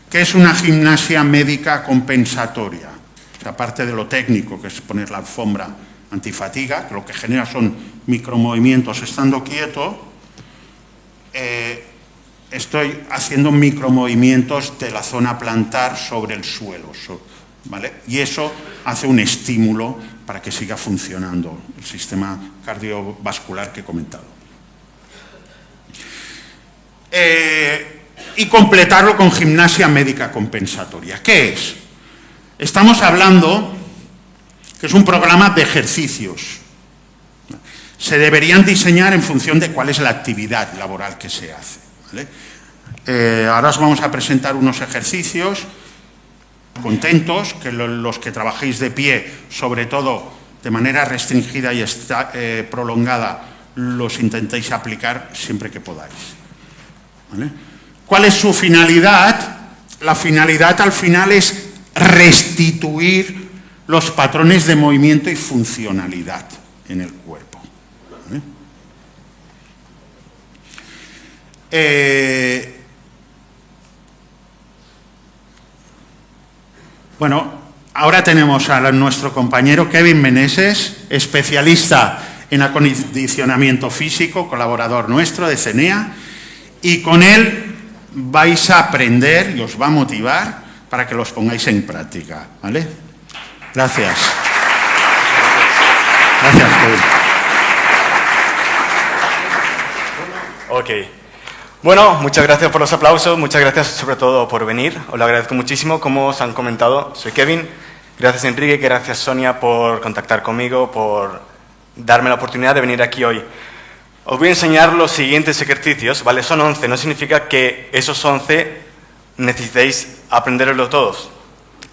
¿Qué es una gimnasia médica compensatoria? O sea, aparte de lo técnico, que es poner la alfombra antifatiga, que lo que genera son micromovimientos estando quieto, estoy haciendo micromovimientos de la zona plantar sobre el suelo, ¿vale? Y eso hace un estímulo para que siga funcionando el sistema cardiovascular que he comentado. Y completarlo con gimnasia médica compensatoria. ¿Qué es? Estamos hablando que es un programa de ejercicios. Se deberían diseñar en función de cuál es la actividad laboral que se hace, ¿vale? Ahora os vamos a presentar unos ejercicios contentos, que los que trabajéis de pie, sobre todo de manera restringida y prolongada, los intentéis aplicar siempre que podáis, ¿vale? ¿Cuál es su finalidad? La finalidad al final es restituir los patrones de movimiento y funcionalidad en el cuerpo, ¿vale? Bueno, ahora tenemos a nuestro compañero Kevin Meneses, especialista en acondicionamiento físico, colaborador nuestro de CENEA, y con él vais a aprender y os va a motivar para que los pongáis en práctica, ¿vale? Gracias. Gracias, Kevin. Ok. Bueno, muchas gracias por los aplausos, muchas gracias sobre todo por venir, os lo agradezco muchísimo. Como os han comentado, soy Kevin, gracias Enrique, gracias Sonia por contactar conmigo, por darme la oportunidad de venir aquí hoy. Os voy a enseñar los siguientes ejercicios, ¿vale? Son 11, no significa que esos 11 necesitéis aprenderlos todos.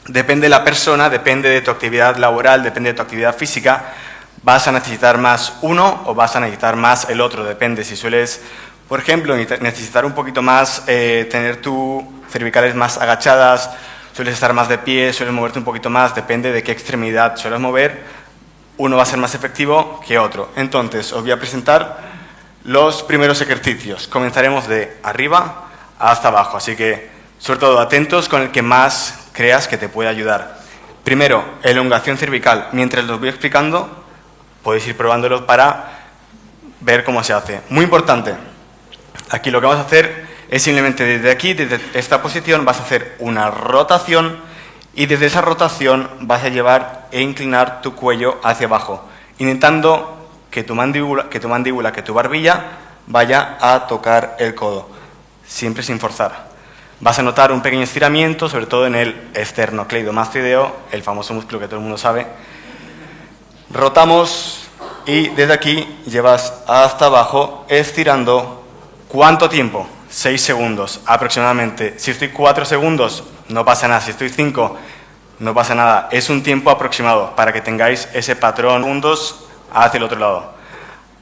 Depende de la persona, depende de tu actividad laboral, depende de tu actividad física, vas a necesitar más uno o vas a necesitar más el otro, depende. Si sueles, por ejemplo, necesitar un poquito más, tener tus cervicales más agachadas, sueles estar más de pie, sueles moverte un poquito más, depende de qué extremidad sueles mover, uno va a ser más efectivo que otro. Entonces, os voy a presentar los primeros ejercicios. Comenzaremos de arriba hasta abajo, así que, sobre todo, atentos con el que más creas que te puede ayudar. Primero, elongación cervical. Mientras los voy explicando, podéis ir probándolo para ver cómo se hace. Muy importante, aquí lo que vamos a hacer es simplemente desde aquí, desde esta posición, vas a hacer una rotación y desde esa rotación vas a llevar e inclinar tu cuello hacia abajo, intentando que tu mandíbula, que tu barbilla vaya a tocar el codo. siempre sin forzar. Vas a notar un pequeño estiramiento, sobre todo en el esternocleidomastoideo, el famoso músculo que todo el mundo sabe. Rotamos y desde aquí llevas hasta abajo estirando. ¿Cuánto tiempo? 6 segundos aproximadamente. Si estoy 4 segundos, no pasa nada. Si estoy 5, no pasa nada. Es un tiempo aproximado para que tengáis ese patrón segundos hacia el otro lado.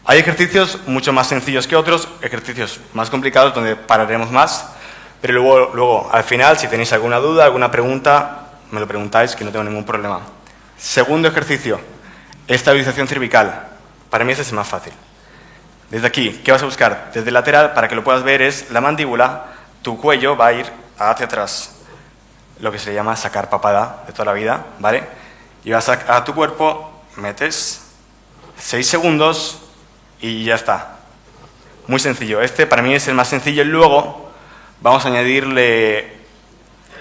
Hay ejercicios mucho más sencillos que otros, ejercicios más complicados donde pararemos más, pero luego al final, si tenéis alguna duda, alguna pregunta, me lo preguntáis, que no tengo ningún problema. Segundo ejercicio, estabilización cervical. Para mí ese es el más fácil. Desde aquí, ¿qué vas a buscar? Desde el lateral, para que lo puedas ver, es la mandíbula, tu cuello va a ir hacia atrás, lo que se llama sacar papada de toda la vida, ¿vale? Y vas a tu cuerpo, metes 6 segundos y ya está. Muy sencillo. Este para mí es el más sencillo. Y luego vamos a añadirle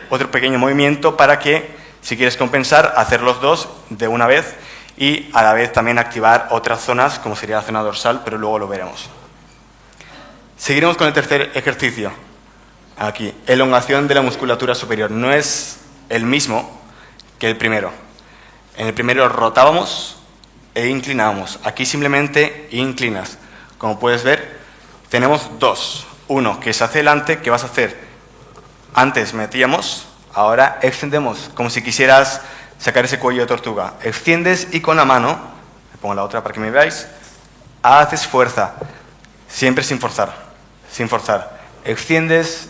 otro pequeño movimiento para que, si quieres compensar, hacer los dos de una vez y a la vez también activar otras zonas, como sería la zona dorsal, pero luego lo veremos. Seguiremos con el tercer ejercicio. Aquí, elongación de la musculatura superior. No es el mismo que el primero. En el primero rotábamos e inclinábamos. Aquí simplemente inclinas. Como puedes ver, tenemos dos. Uno que es hacia adelante, que vas a hacer. Antes metíamos, ahora extendemos, como si quisieras sacar ese cuello de tortuga. Extiendes y con la mano, me pongo la otra para que me veáis, haces fuerza, siempre sin forzar, sin forzar. Extiendes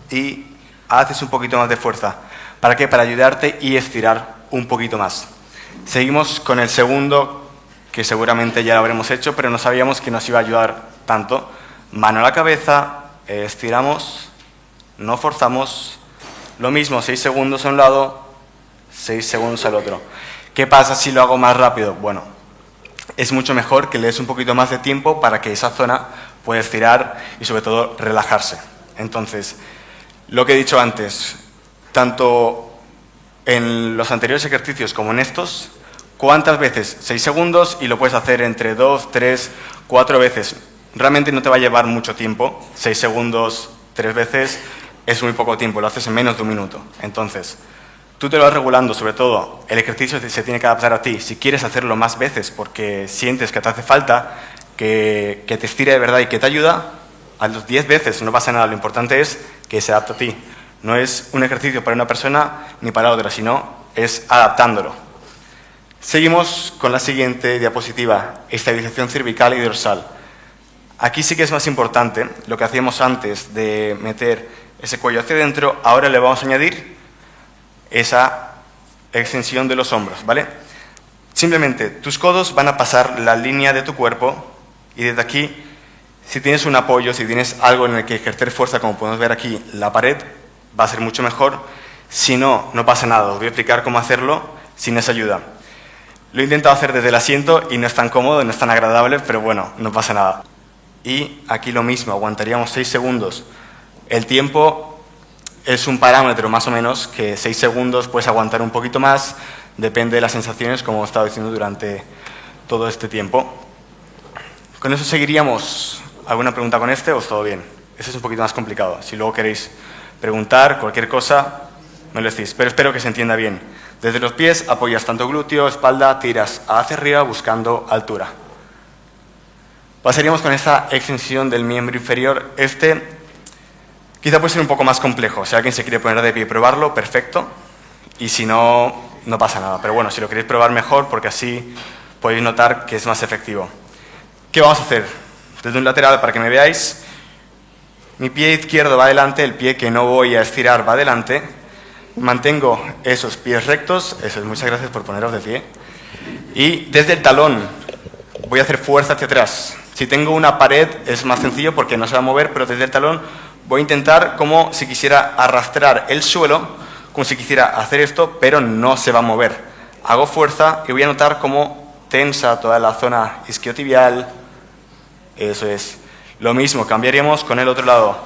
y haces un poquito más de fuerza. ¿Para qué? Para ayudarte y estirar un poquito más. Seguimos con el segundo, que seguramente ya lo habremos hecho, pero no sabíamos que nos iba a ayudar tanto. Mano a la cabeza, estiramos, no forzamos. Lo mismo, 6 segundos a un lado, 6 segundos al otro. ¿Qué pasa si lo hago más rápido? Bueno, es mucho mejor que le des un poquito más de tiempo para que esa zona pueda estirar y sobre todo relajarse. Entonces, lo que he dicho antes, tanto en los anteriores ejercicios como en estos, ¿cuántas veces? 6 segundos y lo puedes hacer entre 2, 3, 4 veces. Realmente no te va a llevar mucho tiempo, 6 segundos 3 veces es muy poco tiempo, lo haces en menos de un minuto. Entonces, tú te lo vas regulando, sobre todo, el ejercicio se tiene que adaptar a ti. Si quieres hacerlo más veces porque sientes que te hace falta, que te estire de verdad y que te ayuda, a los 10 veces no pasa nada. Lo importante es que se adapte a ti. No es un ejercicio para una persona ni para otra, sino es adaptándolo. Seguimos con la siguiente diapositiva, estabilización cervical y dorsal. Aquí sí que es más importante lo que hacíamos antes de meter ese cuello hacia adentro, ahora le vamos a añadir esa extensión de los hombros, ¿vale? Simplemente tus codos van a pasar la línea de tu cuerpo y desde aquí, si tienes un apoyo, si tienes algo en el que ejercer fuerza, como podemos ver aquí, la pared, va a ser mucho mejor. Si no, no pasa nada. Os voy a explicar cómo hacerlo sin esa ayuda. Lo he intentado hacer desde el asiento y no es tan cómodo, no es tan agradable, pero bueno, no pasa nada. Y aquí lo mismo, aguantaríamos 6 segundos. El tiempo es un parámetro más o menos, que 6 segundos puedes aguantar un poquito más, depende de las sensaciones, como he estado diciendo durante todo este tiempo. Con eso seguiríamos. ¿Alguna pregunta con este o es todo bien? Este es un poquito más complicado. Si luego queréis preguntar cualquier cosa, me lo decís, pero espero que se entienda bien. Desde los pies apoyas tanto glúteo, espalda, tiras hacia arriba buscando altura. Pasaríamos con esta extensión del miembro inferior. Este quizá puede ser un poco más complejo. Si alguien se quiere poner de pie y probarlo, perfecto. Y si no, no pasa nada. Pero bueno, si lo queréis probar mejor, porque así podéis notar que es más efectivo. ¿Qué vamos a hacer? Desde un lateral, para que me veáis, mi pie izquierdo va adelante, el pie que no voy a estirar va adelante. Mantengo esos pies rectos, eso es, muchas gracias por poneros de pie. Y desde el talón voy a hacer fuerza hacia atrás. Si tengo una pared es más sencillo porque no se va a mover, pero desde el talón voy a intentar como si quisiera arrastrar el suelo, como si quisiera hacer esto, pero no se va a mover. Hago fuerza y voy a notar cómo tensa toda la zona isquiotibial. Eso es. Lo mismo, cambiaríamos con el otro lado.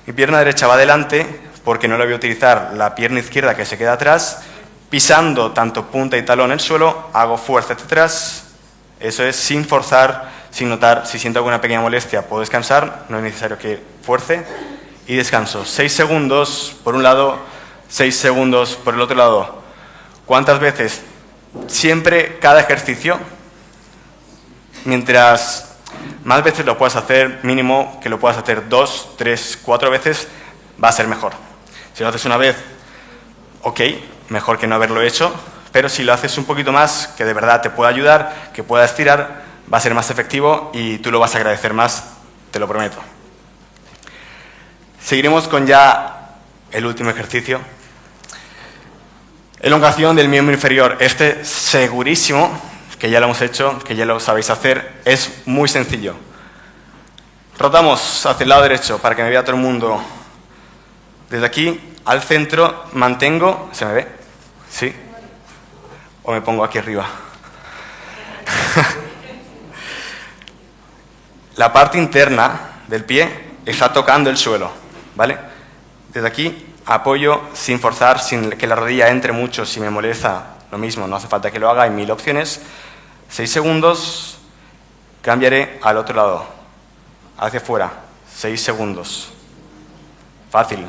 Mi pierna derecha va adelante porque no la voy a utilizar, la pierna izquierda que se queda atrás, pisando tanto punta y talón en el suelo, hago fuerza hacia atrás, eso es, sin forzar, sin notar, si siento alguna pequeña molestia puedo descansar, no es necesario que fuerce, y descanso. 6 segundos por un lado, 6 segundos por el otro lado. ¿Cuántas veces? Siempre, cada ejercicio, mientras más veces lo puedas hacer, mínimo que lo puedas hacer 2, 3, 4 veces, va a ser mejor. Si lo haces una vez, ok, mejor que no haberlo hecho, pero si lo haces un poquito más, que de verdad te pueda ayudar, que pueda estirar, va a ser más efectivo y tú lo vas a agradecer más, te lo prometo. Seguiremos con ya el último ejercicio. Elongación del miembro inferior. Este segurísimo, que ya lo hemos hecho, que ya lo sabéis hacer, es muy sencillo. Rotamos hacia el lado derecho para que me vea todo el mundo. Desde aquí al centro mantengo... ¿Se me ve? ¿Sí? ¿O me pongo aquí arriba? La parte interna del pie está tocando el suelo, ¿vale? Desde aquí apoyo sin forzar, sin que la rodilla entre mucho. Si me molesta, lo mismo, no hace falta que lo haga, hay 1000 opciones. 6 segundos, cambiaré al otro lado, hacia afuera, 6 segundos. Fácil.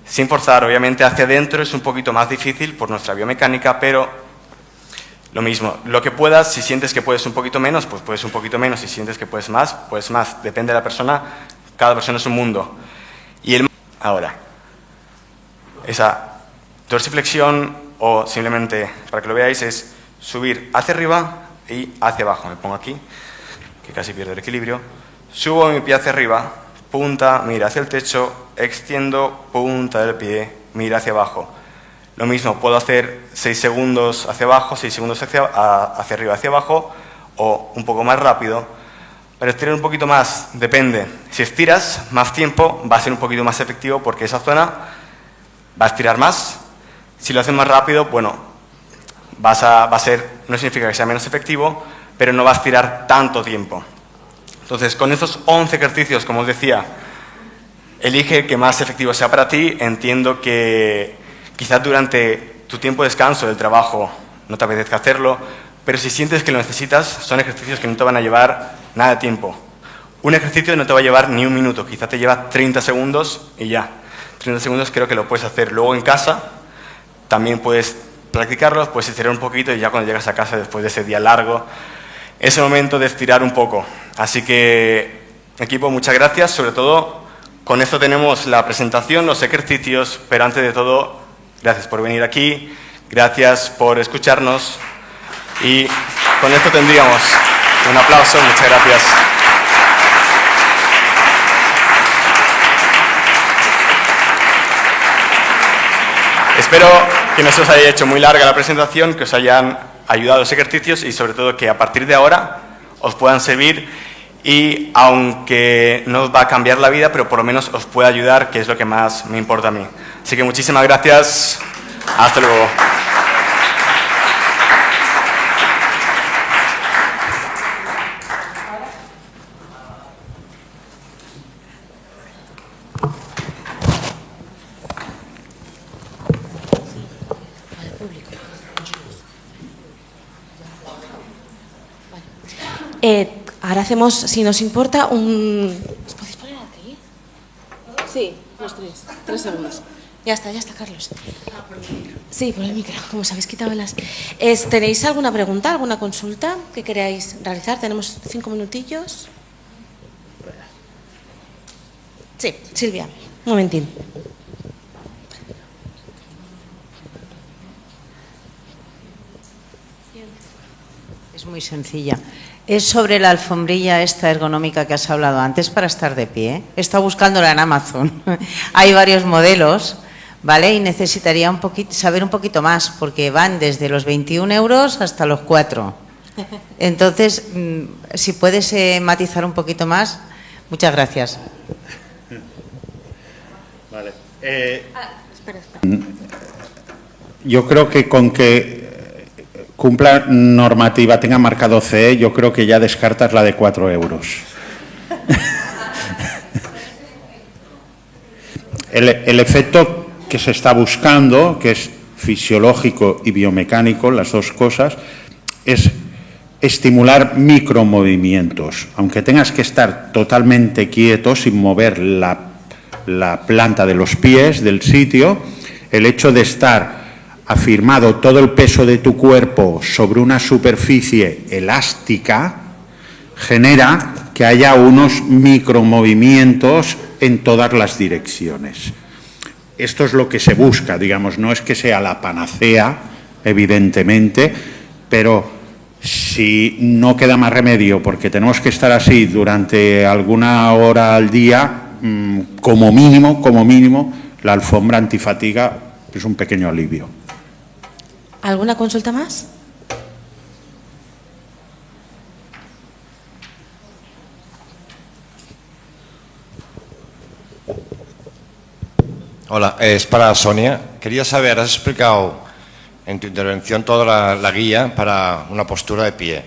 Sin forzar, obviamente hacia adentro es un poquito más difícil por nuestra biomecánica, pero lo mismo. Lo que puedas, si sientes que puedes un poquito menos, pues puedes un poquito menos. Si sientes que puedes más, pues más. Depende de la persona, cada persona es un mundo. Y ahora, esa dorsiflexión, o simplemente, para que lo veáis, es subir hacia arriba y hacia abajo. Me pongo aquí, que casi pierdo el equilibrio. Subo mi pie hacia arriba, punta, mira hacia el techo, extiendo, punta del pie, mira hacia abajo. Lo mismo, puedo hacer 6 segundos hacia abajo, 6 segundos hacia arriba, hacia abajo, o un poco más rápido. Para estirar un poquito más, depende. Si estiras más tiempo, va a ser un poquito más efectivo porque esa zona va a estirar más. Si lo haces más rápido, bueno, va a ser, no significa que sea menos efectivo, pero no va a estirar tanto tiempo. Entonces, con estos 11 ejercicios, como os decía, elige el que más efectivo sea para ti. Entiendo que quizás durante tu tiempo de descanso del trabajo no te apetezca hacerlo, pero si sientes que lo necesitas, son ejercicios que no te van a llevar nada de tiempo. Un ejercicio no te va a llevar ni un minuto, quizás te lleva 30 segundos y ya. 30 segundos creo que lo puedes hacer. Luego en casa también puedes practicarlos, puedes estirar un poquito y ya cuando llegas a casa después de ese día largo, es el momento de estirar un poco. Así que, equipo, muchas gracias. Sobre todo, con esto tenemos la presentación, los ejercicios, pero antes de todo, gracias por venir aquí, gracias por escucharnos y con esto tendríamos un aplauso. Muchas gracias. Espero que no se os haya hecho muy larga la presentación, que os hayan ayudado los ejercicios y sobre todo que a partir de ahora os puedan servir y aunque no os va a cambiar la vida, pero por lo menos os puede ayudar, que es lo que más me importa a mí. Así que muchísimas gracias. Hasta luego. Ahora hacemos, si nos importa, ¿Os podéis poner aquí? Sí, los 3 segundos. Ya está, Carlos. Sí, por el micro, como os habéis quitado las... ¿Tenéis alguna pregunta, alguna consulta que queráis realizar? Tenemos 5 minutillos. Sí, Silvia, un momentín. Es muy sencilla. Es sobre la alfombrilla esta ergonómica que has hablado antes para estar de pie. He estado buscándola en Amazon. Hay varios modelos, ¿vale? Y necesitaría saber un poquito más, porque van desde los 21 euros hasta los 4. Entonces, si puedes matizar un poquito más, muchas gracias. Vale. Yo creo que con que cumpla normativa, tenga marcado CE, yo creo que ya descartas la de 4 euros. El efecto que se está buscando, que es fisiológico y biomecánico, las dos cosas, es estimular micromovimientos. Aunque tengas que estar totalmente quieto, sin mover la planta de los pies del sitio, el hecho de estar afirmado todo el peso de tu cuerpo sobre una superficie elástica genera que haya unos micromovimientos en todas las direcciones. Esto es lo que se busca, digamos, no es que sea la panacea, evidentemente, pero si no queda más remedio, porque tenemos que estar así durante alguna hora al día, como mínimo, la alfombra antifatiga es un pequeño alivio. ¿Alguna consulta más? Hola, es para Sonia. Quería saber, has explicado en tu intervención toda la guía para una postura de pie.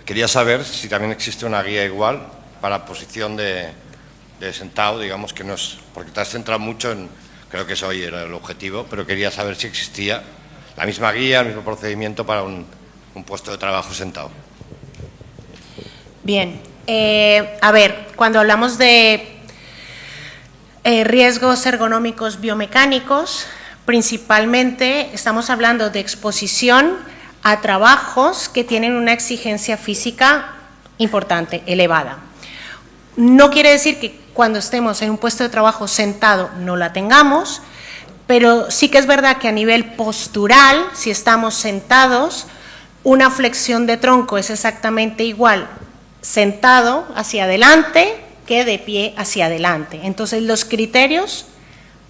Quería saber si también existe una guía igual para posición de sentado, digamos que no es, porque te has centrado mucho en, creo que eso hoy era el objetivo, pero quería saber si existía la misma guía, el mismo procedimiento para un puesto de trabajo sentado. Bien, a ver, cuando hablamos de riesgos ergonómicos biomecánicos, principalmente estamos hablando de exposición a trabajos que tienen una exigencia física importante, elevada. No quiere decir que cuando estemos en un puesto de trabajo sentado no la tengamos, pero sí que es verdad que a nivel postural, si estamos sentados, una flexión de tronco es exactamente igual sentado hacia adelante que de pie hacia adelante. Entonces, los criterios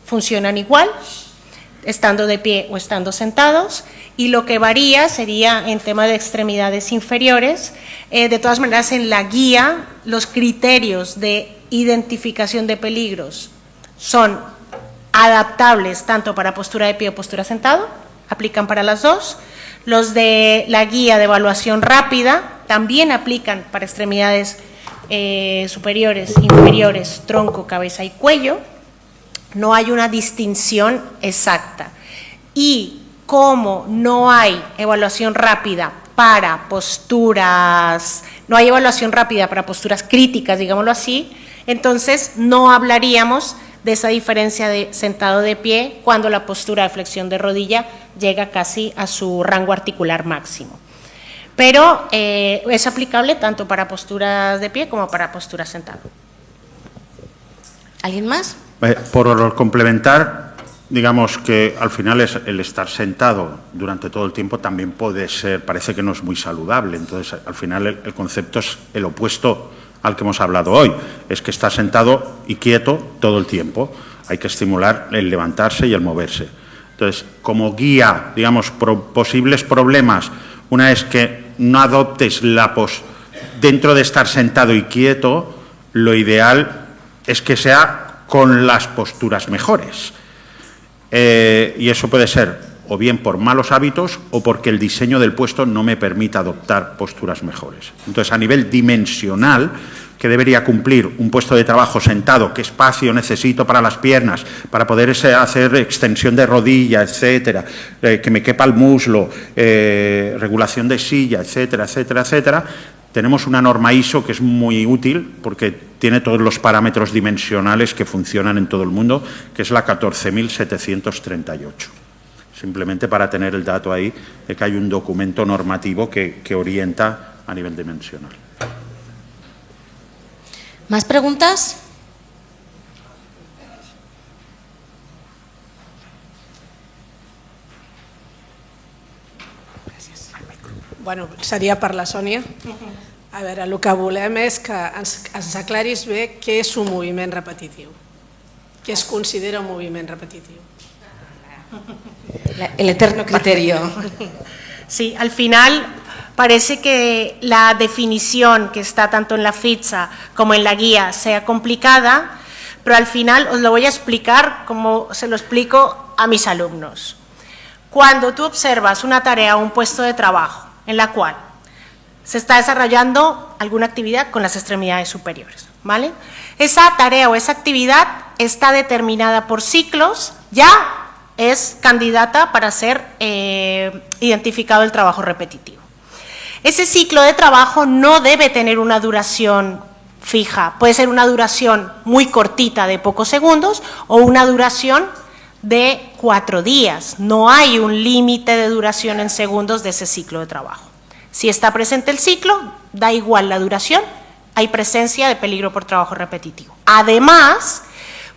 funcionan igual, estando de pie o estando sentados, y lo que varía sería en tema de extremidades inferiores. De todas maneras, en la guía, los criterios de identificación de peligros son adaptables tanto para postura de pie o postura sentado, aplican para las dos. Los de la guía de evaluación rápida también aplican para extremidades superiores, inferiores, tronco, cabeza y cuello. No hay una distinción exacta. Y como no hay evaluación rápida para posturas, no hay evaluación rápida para posturas críticas, digámoslo así, entonces no hablaríamos de esa diferencia de sentado de pie cuando la postura de flexión de rodilla llega casi a su rango articular máximo. Pero es aplicable tanto para posturas de pie como para posturas sentado. ¿Alguien más? Por complementar, digamos que al final el estar sentado durante todo el tiempo también puede ser, parece que no es muy saludable. Entonces, al final el concepto es el opuesto al que hemos hablado hoy, es que está sentado y quieto todo el tiempo. Hay que estimular el levantarse y el moverse. Entonces, como guía, digamos, posibles problemas, una es que no adoptes dentro de estar sentado y quieto, lo ideal es que sea con las posturas mejores. Y eso puede ser o bien por malos hábitos o porque el diseño del puesto no me permita adoptar posturas mejores. Entonces, a nivel dimensional, que debería cumplir un puesto de trabajo sentado, qué espacio necesito para las piernas, para poder hacer extensión de rodilla, etcétera, que me quepa el muslo, regulación de silla, etcétera, etcétera, etcétera. Tenemos una norma ISO que es muy útil porque tiene todos los parámetros dimensionales que funcionan en todo el mundo, que es la 14.738. Simplemente para tener el dato ahí de que hay un documento normativo que orienta a nivel dimensional. ¿Más preguntas? Bueno, seria per la Sònia. A veure, el que volem és que ens aclaris bé què és un moviment repetitiu. Què es considera un moviment repetitiu? El eterno criterio. Sí, al final parece que la definición que está tanto en la ficha como en la guía sea complicada, pero al final os lo voy a explicar como se lo explico a mis alumnos. Cuando tú observas una tarea o un puesto de trabajo en la cual se está desarrollando alguna actividad con las extremidades superiores, ¿vale? Esa tarea o esa actividad está determinada por ciclos, ya es candidata para ser identificado el trabajo repetitivo. Ese ciclo de trabajo no debe tener una duración fija. Puede ser una duración muy cortita de pocos segundos o una duración de 4 días. No hay un límite de duración en segundos de ese ciclo de trabajo. Si está presente el ciclo, da igual la duración, hay presencia de peligro por trabajo repetitivo. Además,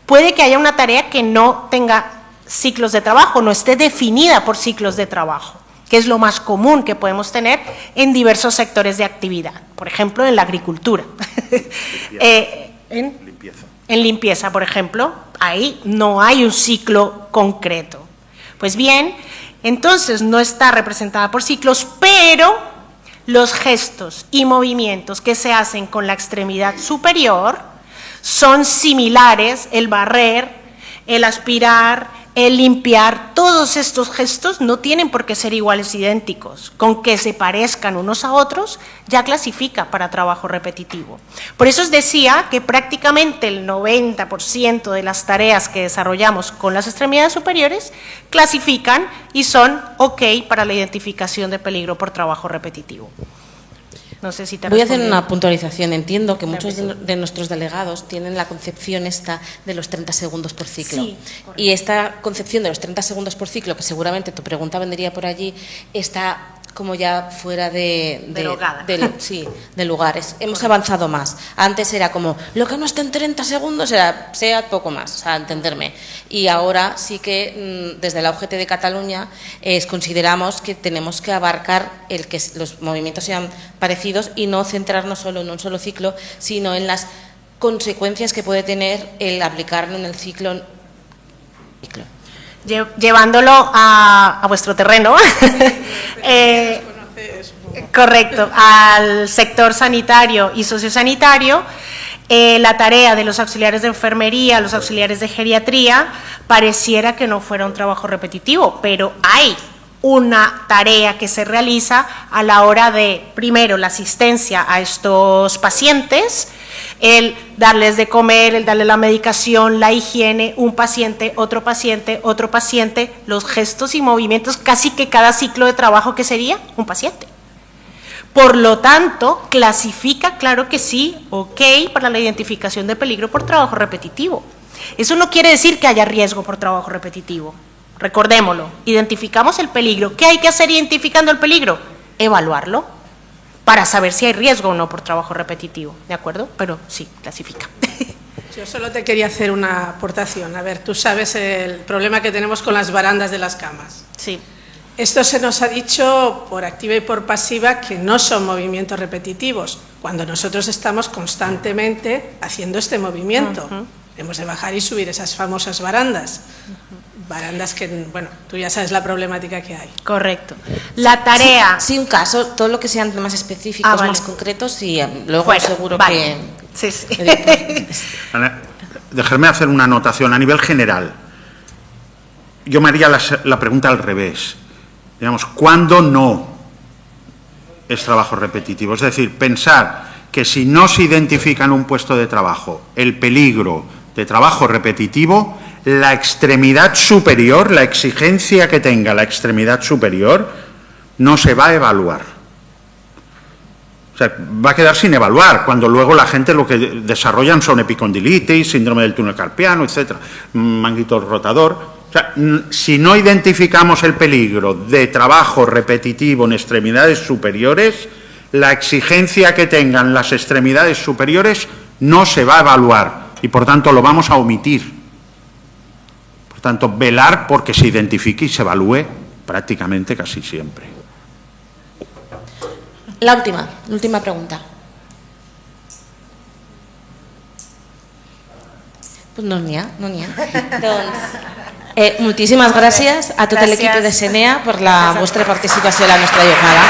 puede que haya una tarea que no tenga ciclos de trabajo, no esté definida por ciclos de trabajo, que es lo más común que podemos tener en diversos sectores de actividad, por ejemplo, en la agricultura. En limpieza, por ejemplo, ahí no hay un ciclo concreto. Pues bien, entonces no está representada por ciclos, pero los gestos y movimientos que se hacen con la extremidad superior son similares, el barrer, el aspirar, el limpiar, todos estos gestos no tienen por qué ser iguales, idénticos. Con que se parezcan unos a otros ya clasifica para trabajo repetitivo. Por eso os decía que prácticamente el 90% de las tareas que desarrollamos con las extremidades superiores clasifican y son ok para la identificación de peligro por trabajo repetitivo. No sé si te Voy a hacer respondí. una puntualización. Entiendo que muchos de nuestros delegados tienen la concepción esta de los 30 segundos por ciclo. Sí, y esta concepción de los 30 segundos por ciclo, que seguramente tu pregunta vendría por allí, está como ya fuera Derogada. de lugares. Hemos avanzado más. Antes era como, lo que no esté en 30 segundos sea poco más, o sea, entenderme. Y ahora sí que desde la UGT de Cataluña consideramos que tenemos que abarcar el que los movimientos sean parecidos y no centrarnos solo en un solo ciclo, sino en las consecuencias que puede tener el aplicarlo en el ciclo. Llevándolo a vuestro terreno, correcto, al sector sanitario y sociosanitario, la tarea de los auxiliares de enfermería, los auxiliares de geriatría, pareciera que no fuera un trabajo repetitivo, pero hay una tarea que se realiza a la hora de, primero, la asistencia a estos pacientes, el darles de comer, el darles la medicación, la higiene, un paciente, otro paciente, los gestos y movimientos, casi que cada ciclo de trabajo que sería un paciente. Por lo tanto, clasifica, claro que sí, ok, para la identificación de peligro por trabajo repetitivo. Eso no quiere decir que haya riesgo por trabajo repetitivo. Recordémoslo, identificamos el peligro. ¿Qué hay que hacer identificando el peligro? Evaluarlo para saber si hay riesgo o no por trabajo repetitivo, ¿de acuerdo? Pero sí, clasifica. Yo solo te quería hacer una aportación. A ver, tú sabes el problema que tenemos con las barandas de las camas. Sí. Esto se nos ha dicho por activa y por pasiva que no son movimientos repetitivos, cuando nosotros estamos constantemente haciendo este movimiento. Hemos de bajar y subir esas famosas barandas. Barandas que, bueno, tú ya sabes la problemática que hay. Correcto. La tarea... Sí, un caso, todo lo que sean más específicos, vale. más concretos, y luego Fuera, seguro vale. que... Sí. Dejarme hacer una anotación a nivel general. Yo me haría la pregunta al revés. Digamos, ¿cuándo no es trabajo repetitivo? Es decir, pensar que si no se identifica en un puesto de trabajo el peligro de trabajo repetitivo, la extremidad superior, la exigencia que tenga la extremidad superior, no se va a evaluar. O sea, va a quedar sin evaluar, cuando luego la gente lo que desarrollan son epicondilitis, síndrome del túnel carpiano, etcétera, manguito rotador. O sea, si no identificamos el peligro de trabajo repetitivo en extremidades superiores, la exigencia que tengan las extremidades superiores no se va a evaluar y, por tanto, lo vamos a omitir. Por tanto, velar porque se identifique y se evalúe prácticamente casi siempre. La última pregunta. Pues no n'hi ha. Doncs, moltíssimes gràcies a tot l'equip de SENEA per la vostra participació a la nostra jornada.